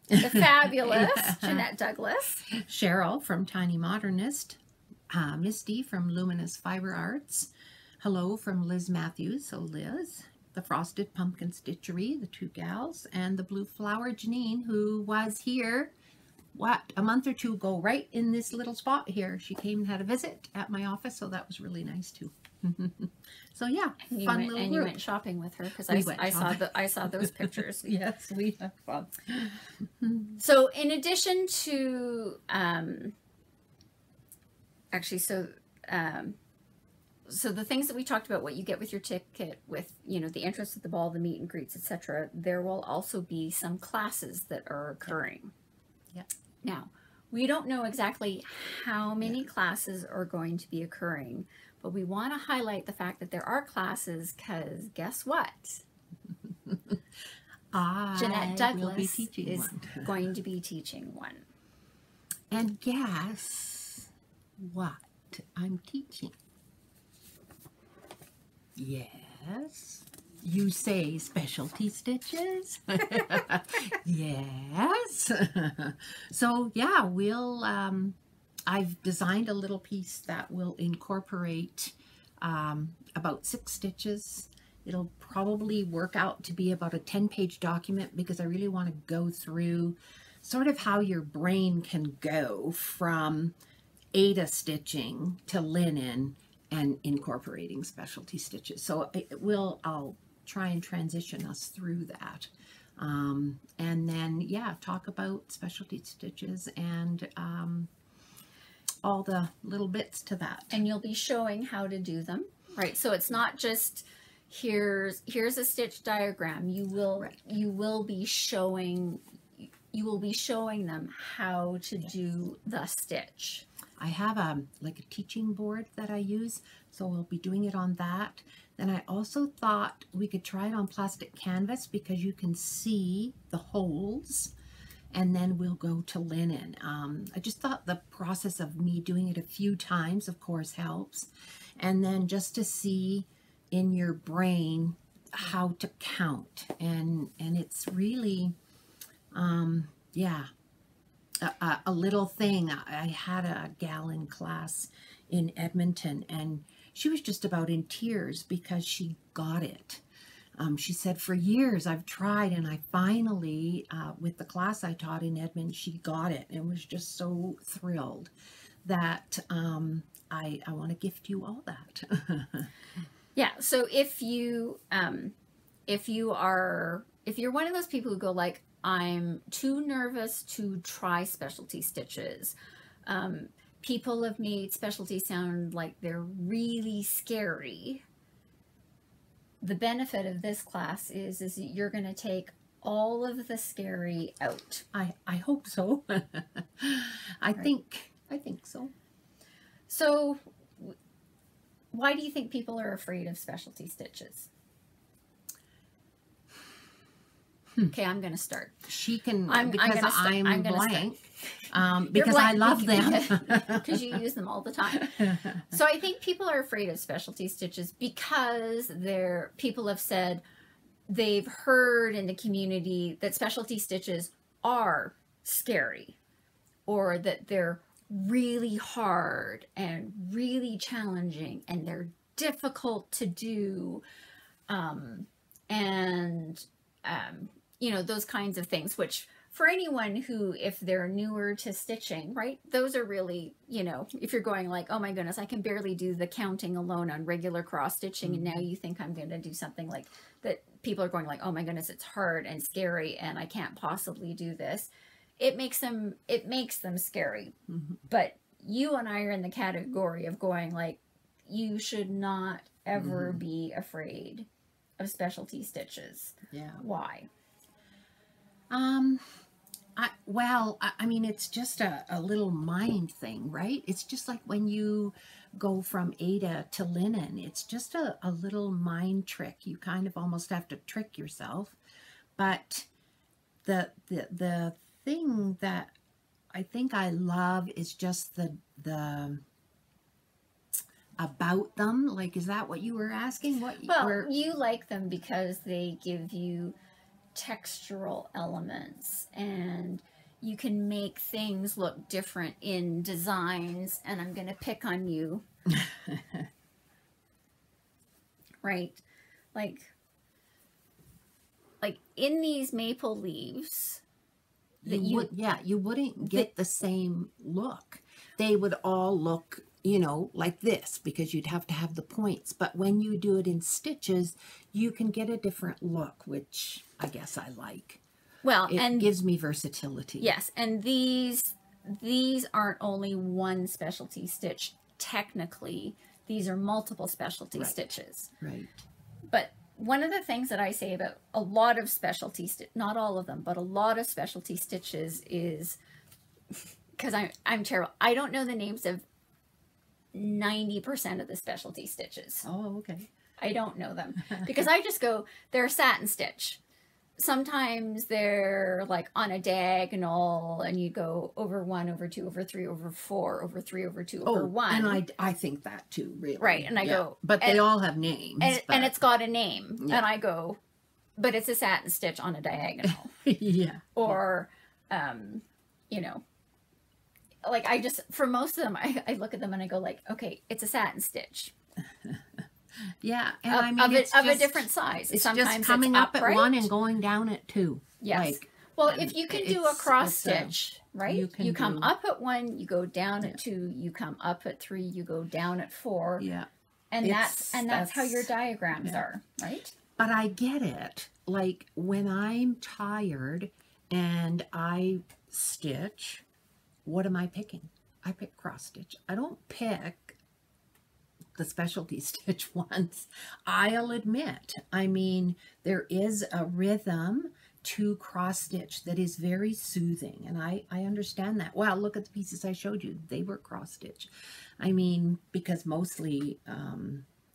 the fabulous Jeannette Douglas, Cheryl from Tiny Modernist, Misty from Luminous Fiber Arts, hello from Liz Matthews, so Liz, the Frosted Pumpkin Stitchery, the two gals, and the Blue Flower Janine, who was here, a month or two ago, right in this little spot here. She came and had a visit at my office, so that was really nice too. So yeah, fun little group. You went shopping with her because I saw those pictures. Yes, we had fun. So in addition to so the things that we talked about, what you get with your ticket, with the entrance at the ball, the meet and greets, etc., there will also be some classes that are occurring. Yeah. Now, we don't know exactly how many classes are going to be occurring, but we want to highlight the fact that there are classes because guess what? Jeannette Douglas is going to be teaching one. And guess what I'm teaching? Yes. You say specialty stitches? Yes. So yeah, I've designed a little piece that will incorporate about 6 stitches. It'll probably work out to be about a 10-page document because I really want to go through sort of how your brain can go from Aida stitching to linen and incorporating specialty stitches. So I'll try and transition us through that. And then, yeah, talk about specialty stitches and all the little bits to that. And you'll be showing how to do them, right? So it's not just here's a stitch diagram. You will be showing them how to do the stitch. I have like a teaching board that I use, so we'll be doing it on that. Then I also thought we could try it on plastic canvas because you can see the holes, and then we'll go to linen. I just thought the process of me doing it a few times, of course, helps. And then just to see in your brain how to count. And it's really, yeah, a little thing. I had a gal in class in Edmonton, and she was just about in tears because she got it. She said, for years I've tried, and I finally, with the class I taught in Edmonton, she got it and was just so thrilled that I want to gift you all that. Yeah. So if you're one of those people who go like, I'm too nervous to try specialty stitches. People have made specialty sound like they're really scary. The benefit of this class is that you're going to take all of the scary out. I hope so. I think so. So why do you think people are afraid of specialty stitches? Okay, I'm going to start. She can, because I'm blank. Because blank I love them. Because you use them all the time. So I think people are afraid of specialty stitches because people have said they've heard in the community that specialty stitches are scary, or that they're really hard and really challenging and they're difficult to do, those kinds of things, which for anyone who, if they're newer to stitching, right, those are really, if you're going like, oh my goodness, I can barely do the counting alone on regular cross stitching, and now you think I'm going to do something like that, people are going like, oh my goodness, it's hard and scary and I can't possibly do this. It makes them scary. Mm-hmm. But you and I are in the category of going like, you should not ever be afraid of specialty stitches. Yeah. Why? I mean, it's just a little mind thing, right? It's just like when you go from Aida to linen, it's just a little mind trick. You kind of almost have to trick yourself. But the thing that I think I love is just the about them. Like, is that what you were asking? You like them because they give you textural elements, and you can make things look different in designs. And I'm going to pick on you. Right? Like in these maple leaves that you wouldn't get the same look. They would all look, you know, like this, because you'd have to have the points. But when you do it in stitches, you can get a different look, which I guess I like. Well, it gives me versatility. Yes, and these aren't only one specialty stitch. Technically, these are multiple specialty stitches. Right. But one of the things that I say about a lot of specialty not all of them, but a lot of specialty stitches is, because I'm terrible, I don't know the names of 90% of the specialty stitches. Oh, okay. I don't know them because I just go, they're a satin stitch. Sometimes they're like on a diagonal and you go over 1, over 2, over 3, over 4, over 3, over 2, over 1. And I think that too, really. Right. And I go. But they all have names. And it's got a name. Yeah. And I go, but it's a satin stitch on a diagonal. Yeah. Or, you know, like I just, for most of them, I look at them and I go like, okay, it's a satin stitch. Yeah, and I mean, it's of a different size. It's sometimes just coming it's up at one and going down at 2. Yes. Like, well, if you can do a cross stitch, right? You come up at 1, you go down at 2, you come up at 3, you go down at 4. Yeah. And that's how your diagrams are, right? But I get it. Like when I'm tired and I stitch, what am I picking? I pick cross stitch. I don't pick the specialty stitch ones. I'll admit, I mean, there is a rhythm to cross stitch that is very soothing, and I understand that. Wow, look at the pieces I showed you. They were cross stitch. I mean, because mostly,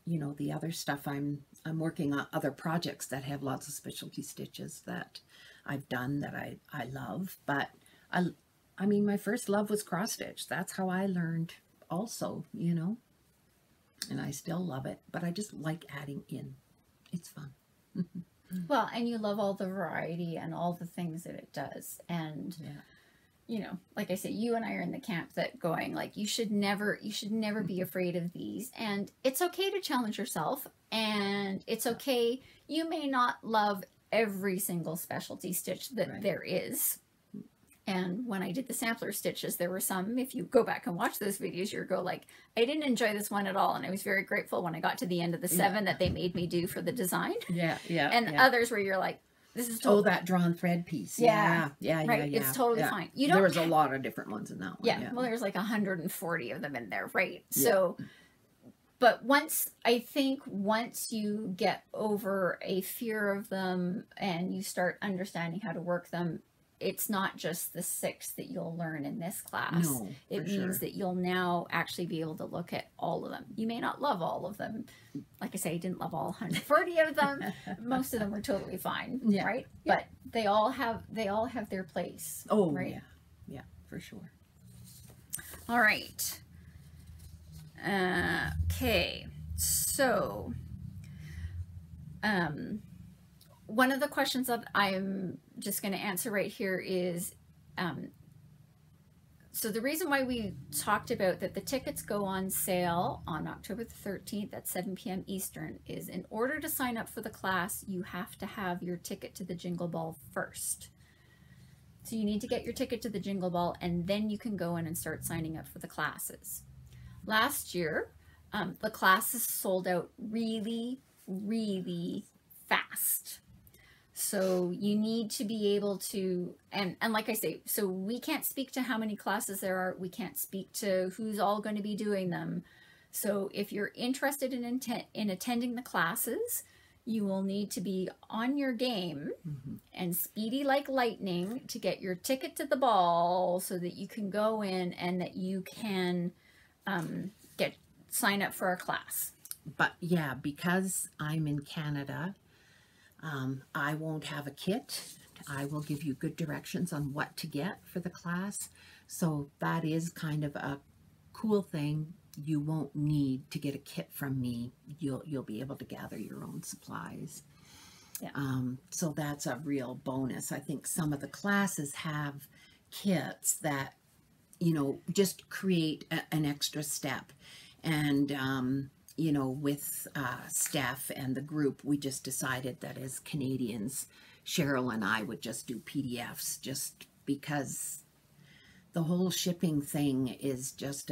you know, the other stuff I'm working on other projects that have lots of specialty stitches that I've done that I love. But I mean, my first love was cross stitch. That's how I learned also, you know. And I still love it, but I just like adding in. It's fun. Well, and you love all the variety and all the things that it does. And, you know, like I said, you and I are in the camp that going like, you should never be afraid of these. And it's okay to challenge yourself. And it's okay. You may not love every single specialty stitch that there is. And when I did the sampler stitches, there were some, if you go back and watch those videos, you'll go like, I didn't enjoy this one at all. And I was very grateful when I got to the end of the 7 that they made me do for the design. Yeah, yeah. And others where you're like, this is totally... Oh, that drawn thread piece. Yeah. Right. It's totally fine. You don't... There was a lot of different ones in that one. Yeah. Well, there's like 140 of them in there, right? So, but I think once you get over a fear of them and you start understanding how to work them, it's not just the 6 that you'll learn in this class. No, it means that you'll now actually be able to look at all of them. You may not love all of them. Like I say, I didn't love all 140 of them. Most of them were totally fine, right? Yeah. But they all have their place. Oh, right? Yeah, for sure. All right. Okay. So, one of the questions that I'm just going to answer right here is, so the reason why we talked about that the tickets go on sale on October the 13th at 7 p.m. Eastern is in order to sign up for the class, you have to have your ticket to the Jingle Ball first. So you need to get your ticket to the Jingle Ball and then you can go in and start signing up for the classes. Last year, the classes sold out really, really fast. So you need to be able to, and like I say, so we can't speak to how many classes there are. We can't speak to who's all going to be doing them. So if you're interested in attending the classes, you will need to be on your game and speedy like lightning to get your ticket to the ball so that you can go in and that you can sign up for a class. But yeah, because I'm in Canada, I won't have a kit. I will give you good directions on what to get for the class. So that is kind of a cool thing. You won't need to get a kit from me. You'll be able to gather your own supplies. So that's a real bonus. I think some of the classes have kits that, you know, just create an extra step. And, you know, with Steph and the group, we just decided that as Canadians, Cheryl and I would just do PDFs just because the whole shipping thing is just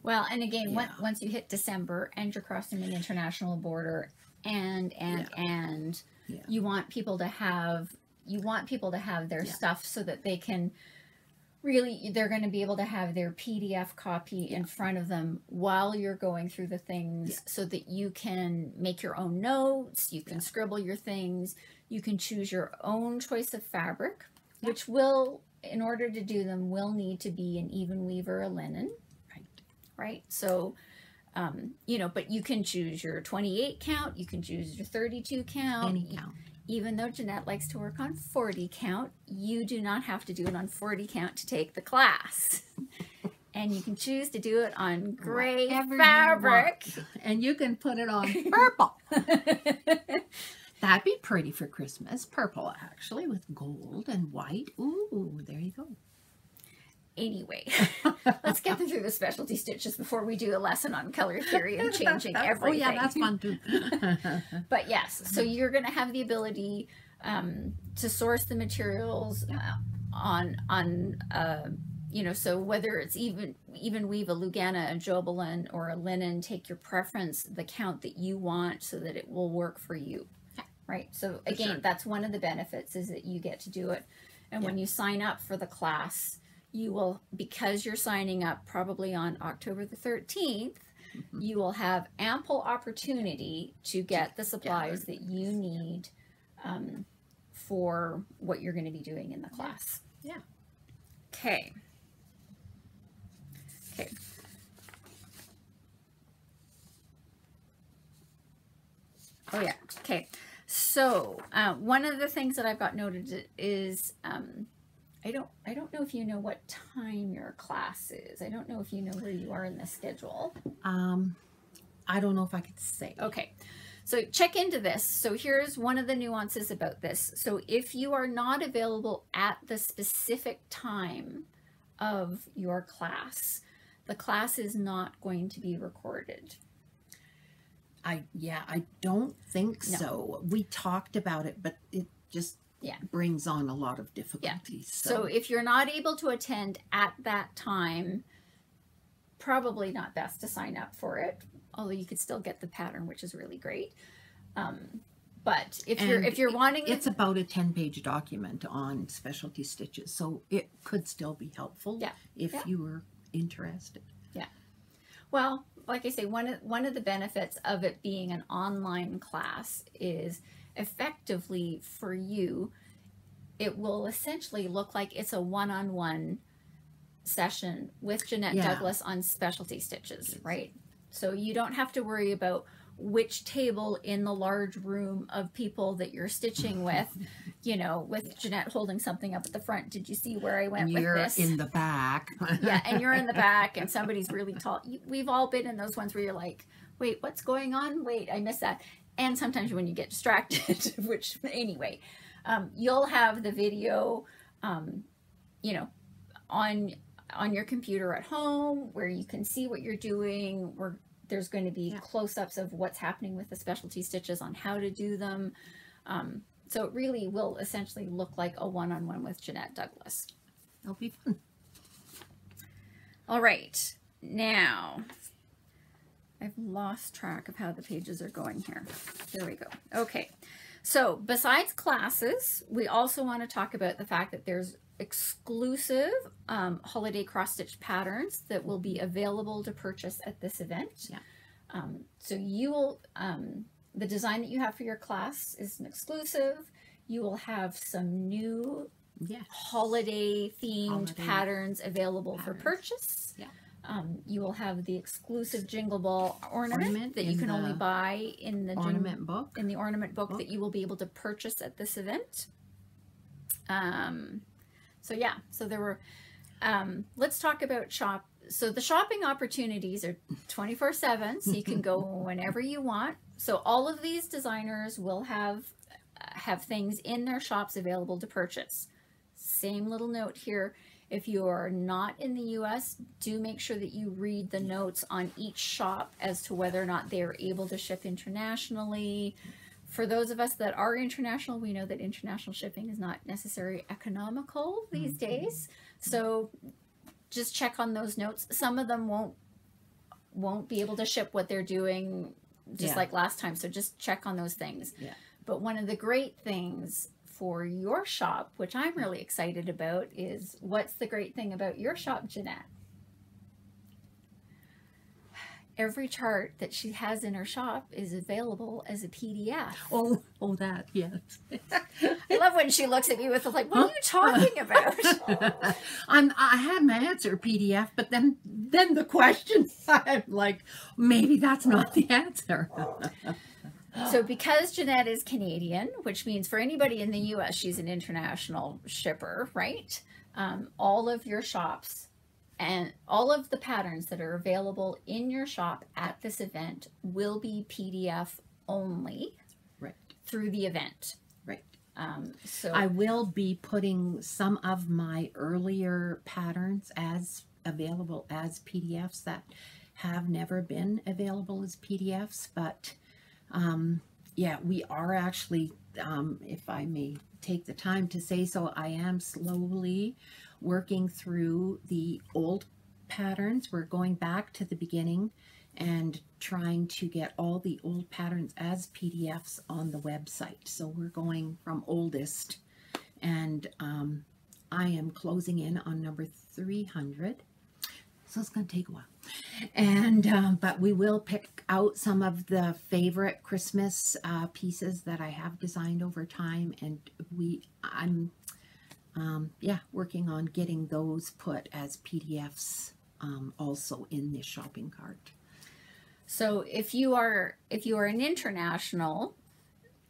well, and again, once you hit December and you're crossing an international border and you want people to have their stuff so that they can really, they're going to be able to have their PDF copy in front of them while you're going through the things so that you can make your own notes, you can scribble your things, you can choose your own choice of fabric, which will, in order to do them, will need to be an even weave or a linen. Right? So, you know, but you can choose your 28 count, you can choose your 32 count. Any count. Even though Jeannette likes to work on 40 count, you do not have to do it on 40 count to take the class. And you can choose to do it on gray fabric. And you can put it on purple. That'd be pretty for Christmas. Purple, actually, with gold and white. Ooh, there you go. Anyway, let's get through the specialty stitches before we do a lesson on color theory and changing everything. Oh yeah, that's fun too. But yes, so you're going to have the ability to source the materials on you know, so whether it's even weave a Lugana, a Jobelin, or a linen, take your preference, the count that you want so that it will work for you. Right? So again, that's one of the benefits is that you get to do it. And when you sign up for the class, you will, because you're signing up probably on October the 13th, you will have ample opportunity to get the supplies that you need for what you're going to be doing in the class. Yeah. Okay. Okay. Oh yeah. Okay. So one of the things that I've got noted is I don't know if you know what time your class is. I don't know if you know where you are in the schedule. I don't know if I could say. Okay. So check into this. So here's one of the nuances about this. So if you are not available at the specific time of your class, the class is not going to be recorded. I don't think so. We talked about it, but it just brings on a lot of difficulties. So if you're not able to attend at that time, probably not best to sign up for it, although you could still get the pattern, which is really great. But if you're wanting, it's about a 10-page document on specialty stitches, so it could still be helpful if you were interested. Yeah. Well, like I say, one of the benefits of it being an online class is effectively for you, it will essentially look like it's a one-on-one session with Jeannette Douglas on specialty stitches, right? So you don't have to worry about which table in the large room of people that you're stitching with, you know, with Jeannette holding something up at the front. Did you see where I went with this? You're in the back. And you're in the back and somebody's really tall. We've all been in those ones where you're like, wait, what's going on? Wait, I missed that. And sometimes when you get distracted, which anyway, you'll have the video, you know, on your computer at home where you can see what you're doing, where there's going to be close-ups of what's happening with the specialty stitches on how to do them. So it really will essentially look like a one-on-one with Jeannette Douglas. It'll be fun. All right. Now, I've lost track of how the pages are going here. There we go. Okay. So besides classes, we also want to talk about the fact that there's exclusive holiday cross-stitch patterns that will be available to purchase at this event. So you will, the design that you have for your class is an exclusive. You will have some new holiday themed patterns available for purchase. You will have the exclusive Jingle Ball ornament that you can only buy in the ornament book. In the ornament book that you will be able to purchase at this event. So yeah, so there were. Let's talk about shop. So the shopping opportunities are 24/7, so you can go whenever you want. So all of these designers will have have things in their shops available to purchase. Same little note here. If you are not in the US, do make sure that you read the notes on each shop as to whether or not they are able to ship internationally. For those of us that are international, we know that international shipping is not necessarily economical these days. So just check on those notes. Some of them won't be able to ship what they're doing just like last time. So just check on those things. Yeah. But one of the great things for your shop, which I'm really excited about, is what's the great thing about your shop, Jeannette? Every chart that she has in her shop is available as a PDF. Oh, that, yes. I love when she looks at me with like, what are you talking about? I had my answer PDF, but then the question, I'm like, maybe that's not the answer. So because Jeannette is Canadian, which means for anybody in the US, she's an international shipper, right? All of your shops and all of the patterns that are available in your shop at this event will be PDF only, right, through the event. Right. So I will be putting some of my earlier patterns as available as PDFs that have never been available as PDFs, but yeah, we are actually, if I may take the time to say so, I am slowly working through the old patterns. We're going back to the beginning and trying to get all the old patterns as PDFs on the website. So we're going from oldest, and I am closing in on number 300. So it's going to take a while. And but we will pick out some of the favorite Christmas pieces that I have designed over time, and I'm working on getting those put as PDFs also in this shopping cart. So if you're international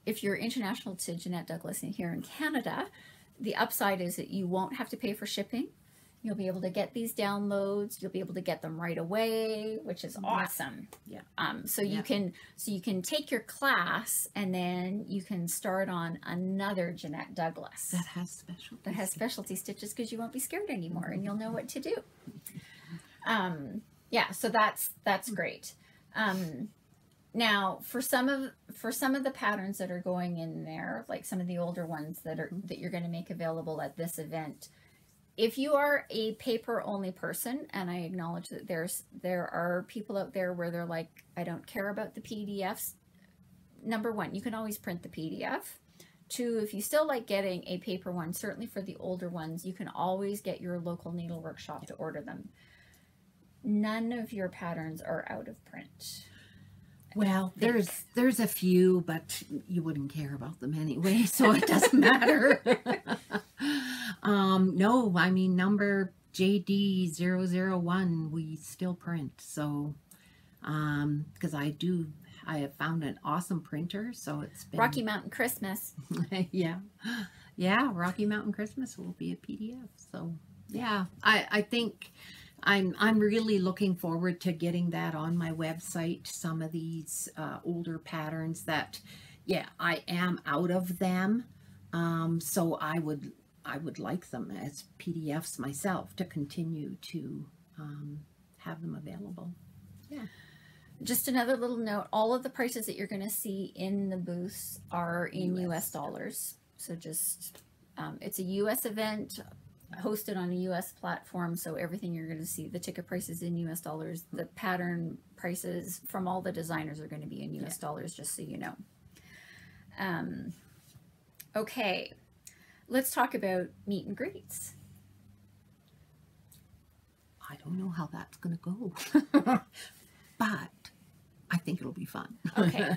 to Jeannette Douglas and here in Canada, the upside is that you won't have to pay for shipping. You'll be able to get these downloads. You'll be able to get them right away, which is awesome. Yeah. So you can take your class and then you can start on another Jeannette Douglas that has specialty stitches, because you won't be scared anymore and you'll know what to do. Yeah. So that's great. Now for some of the patterns that are going in there, like some of the older ones that you're going to make available at this event, if you are a paper only person, and I acknowledge that there are people out there where they're like, I don't care about the PDFs. Number one, you can always print the PDF. Two, if you still like getting a paper one, certainly for the older ones, you can always get your local needlework shop to order them. None of your patterns are out of print. Well, there's a few, but you wouldn't care about them anyway, so it doesn't matter. No, I mean, number JD001, we still print. So, because I have found an awesome printer, so it's been... Rocky Mountain Christmas. Yeah. Yeah, Rocky Mountain Christmas will be a PDF. So, yeah, I think... I'm really looking forward to getting that on my website. Some of these older patterns that, yeah, I am out of them. So I would like them as PDFs myself to continue to have them available. Yeah. Just another little note, all of the prices that you're going to see in the booths are in US dollars. So just, it's a US event, hosted on a US platform, so everything you're going to see, the ticket prices in US dollars, the pattern prices from all the designers are going to be in US dollars, just so you know. Okay, let's talk about meet and greets. I don't know how that's going to go, but I think it'll be fun. Okay.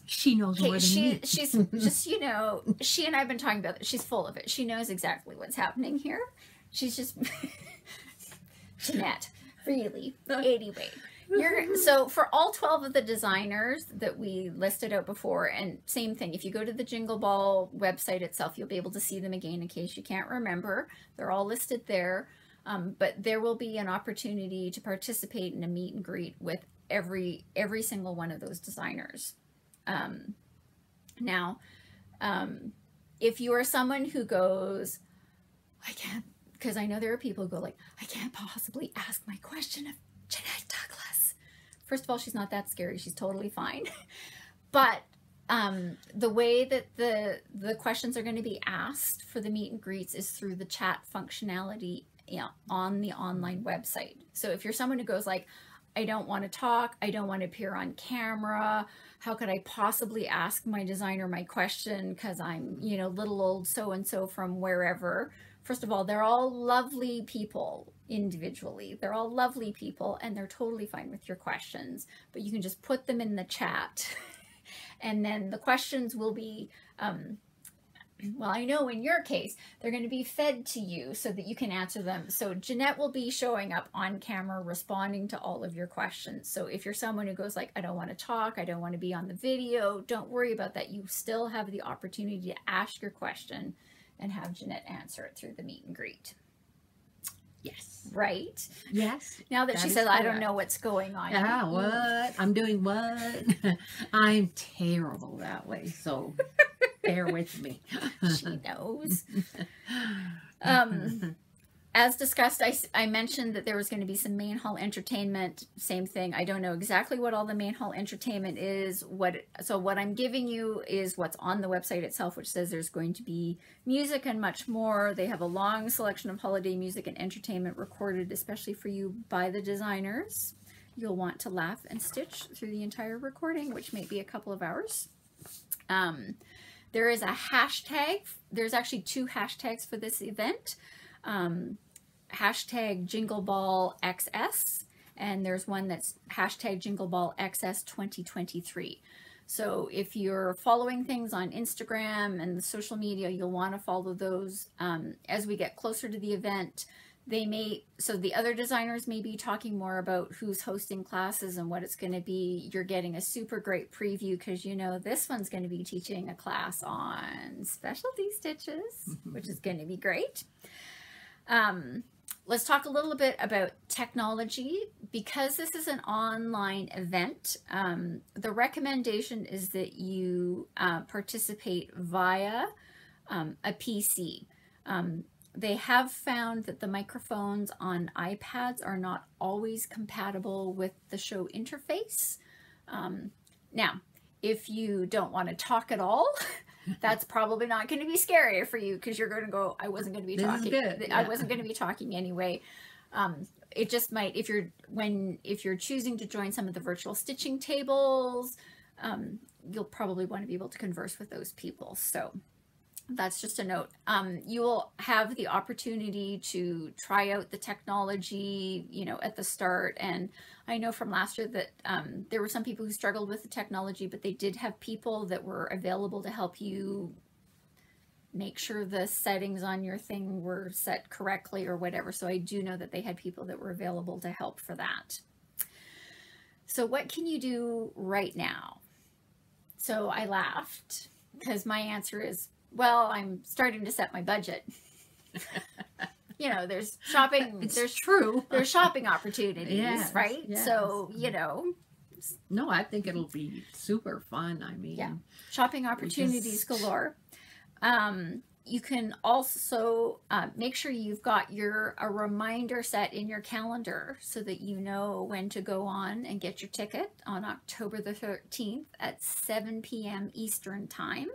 She knows more than me. She's just, you know, she and I have been talking about it. She's full of it. She knows exactly what's happening here. She's just Jeannette, really. Anyway, so for all 12 of the designers that we listed out before, and same thing, if you go to the Jingle Ball website itself, you'll be able to see them again in case you can't remember. They're all listed there. But there will be an opportunity to participate in a meet and greet with every single one of those designers. Now, If you are someone who goes, I can't, because I know there are people who go like, I can't possibly ask my question of Jeannette Douglas. First of all, she's not that scary. She's totally fine. But the way that the questions are going to be asked for the meet and greets is through the chat functionality, you know, on the online website. So if you're someone who goes like, I don't want to talk, I don't want to appear on camera, how could I possibly ask my designer my question because I'm, you know, little old so-and-so from wherever. First of all, they're all lovely people individually. They're all lovely people and they're totally fine with your questions, but you can just put them in the chat and then the questions will be, well, I know in your case, they're going to be fed to you so that you can answer them. So Jeannette will be showing up on camera, responding to all of your questions. So if you're someone who goes like, I don't want to talk, I don't want to be on the video, don't worry about that. You still have the opportunity to ask your question and have Jeannette answer it through the meet and greet. Yes. Right? Yes. Now that she says, I don't know what's going on. Yeah, what? I'm doing what? I'm terrible that way, so bear with me. She knows. As discussed, I mentioned that there was going to be some main hall entertainment. Same thing. I don't know exactly what all the main hall entertainment is. So what I'm giving you is what's on the website itself, which says there's going to be music and much more. They have a long selection of holiday music and entertainment recorded, especially for you by the designers. You'll want to laugh and stitch through the entire recording, which may be a couple of hours. There is a hashtag. There's actually 2 hashtags for this event. Hashtag JingleBallXS, and there's one that's hashtag JingleBallXS 2023. So if you're following things on Instagram and the social media, you'll want to follow those. As we get closer to the event, so the other designers may be talking more about who's hosting classes and what it's going to be. You're getting a super great preview because you know this one's going to be teaching a class on specialty stitches, which is going to be great. Let's talk a little bit about technology. Because this is an online event, the recommendation is that you participate via a PC. They have found that the microphones on iPads are not always compatible with the show interface. Now, if you don't want to talk at all, that's probably not going to be scary for you because you're going to go, I wasn't going to be talking. Yeah. I wasn't going to be talking anyway. It just might, if you're choosing to join some of the virtual stitching tables, you'll probably want to be able to converse with those people. So that's just a note. You will have the opportunity to try out the technology, you know, at the start. And I know from last year that there were some people who struggled with the technology, but they did have people that were available to help you make sure the settings on your thing were set correctly or whatever. So I do know that they had people that were available to help for that. So what can you do right now? So I laughed because my answer is, well, I'm starting to set my budget. You know, there's shopping. It's true. There's shopping opportunities, Yes, right? yes. So, you know. No, I think it'll be super fun. I mean, yeah, shopping opportunities galore. You can also make sure you've got a reminder set in your calendar so that you know when to go on and get your ticket on October the 13th at 7 p.m. Eastern time.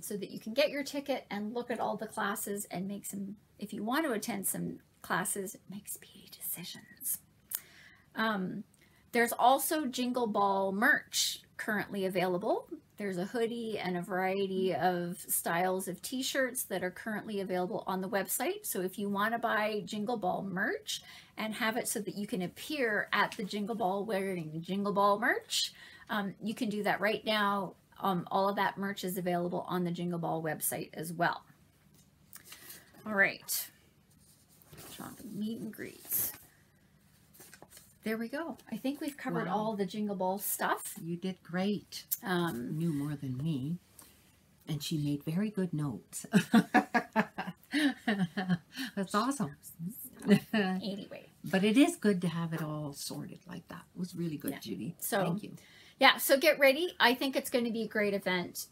So that you can get your ticket and look at all the classes and make some, if you want to attend some classes, make speedy decisions. There's also Jingle Ball merch currently available. There's a hoodie and a variety of styles of t-shirts that are currently available on the website. So if you want to buy Jingle Ball merch and have it so that you can appear at the Jingle Ball wearing Jingle Ball merch, you can do that right now. All of that merch is available on the Jingle Ball website as well. All right. Shopping, meet and greets. There we go. I think we've covered all the Jingle Ball stuff. You did great. Knew more than me. And she made very good notes. That's awesome. Anyway. But it is good to have it all sorted like that. It was really good, yeah. Judy. So, thank you. Yeah, so get ready. I think it's going to be a great event.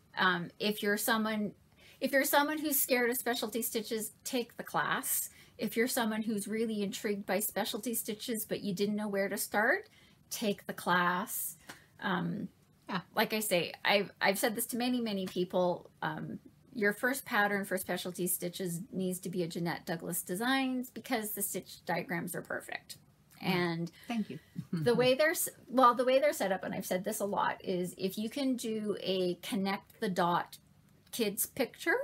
If you're someone who's scared of specialty stitches, take the class. If you're someone who's really intrigued by specialty stitches but you didn't know where to start, take the class. Yeah. Like I say, I've said this to many people. Your first pattern for specialty stitches needs to be a Jeannette Douglas Designs, because the stitch diagrams are perfect. And thank you. the way they're set up, and I've said this a lot, is if you can do a connect the dot kids picture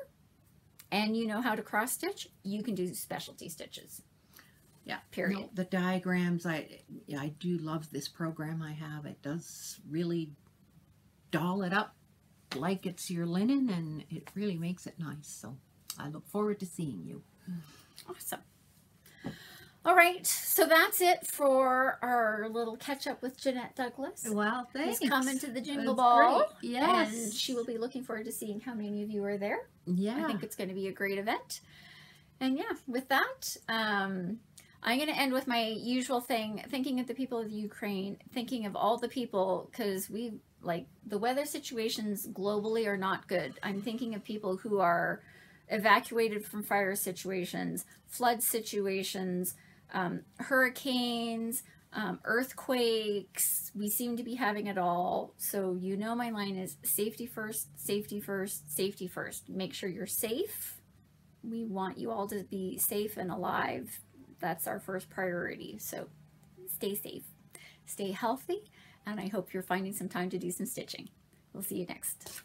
and you know how to cross stitch, you can do specialty stitches. Yeah, period. No, the diagrams, I do love this program I have. It does really doll it up like it's your linen, and it really makes it nice. So I look forward to seeing you. Awesome. All right, so that's it for our little catch up with Jeannette Douglas. Well, thanks. She's coming to the Jingle That's Ball. great. Yes. And she will be looking forward to seeing how many of you are there. Yeah. I think it's going to be a great event. And yeah, with that, I'm going to end with my usual thing, thinking of the people of Ukraine, thinking of all the people, because the weather situations globally are not good. I'm thinking of people who are evacuated from fire situations, flood situations, hurricanes, earthquakes. We seem to be having it all. So you know my line is safety first, safety first, safety first. Make sure you're safe. We want you all to be safe and alive. That's our first priority. So stay safe, stay healthy, and I hope you're finding some time to do some stitching. We'll see you next.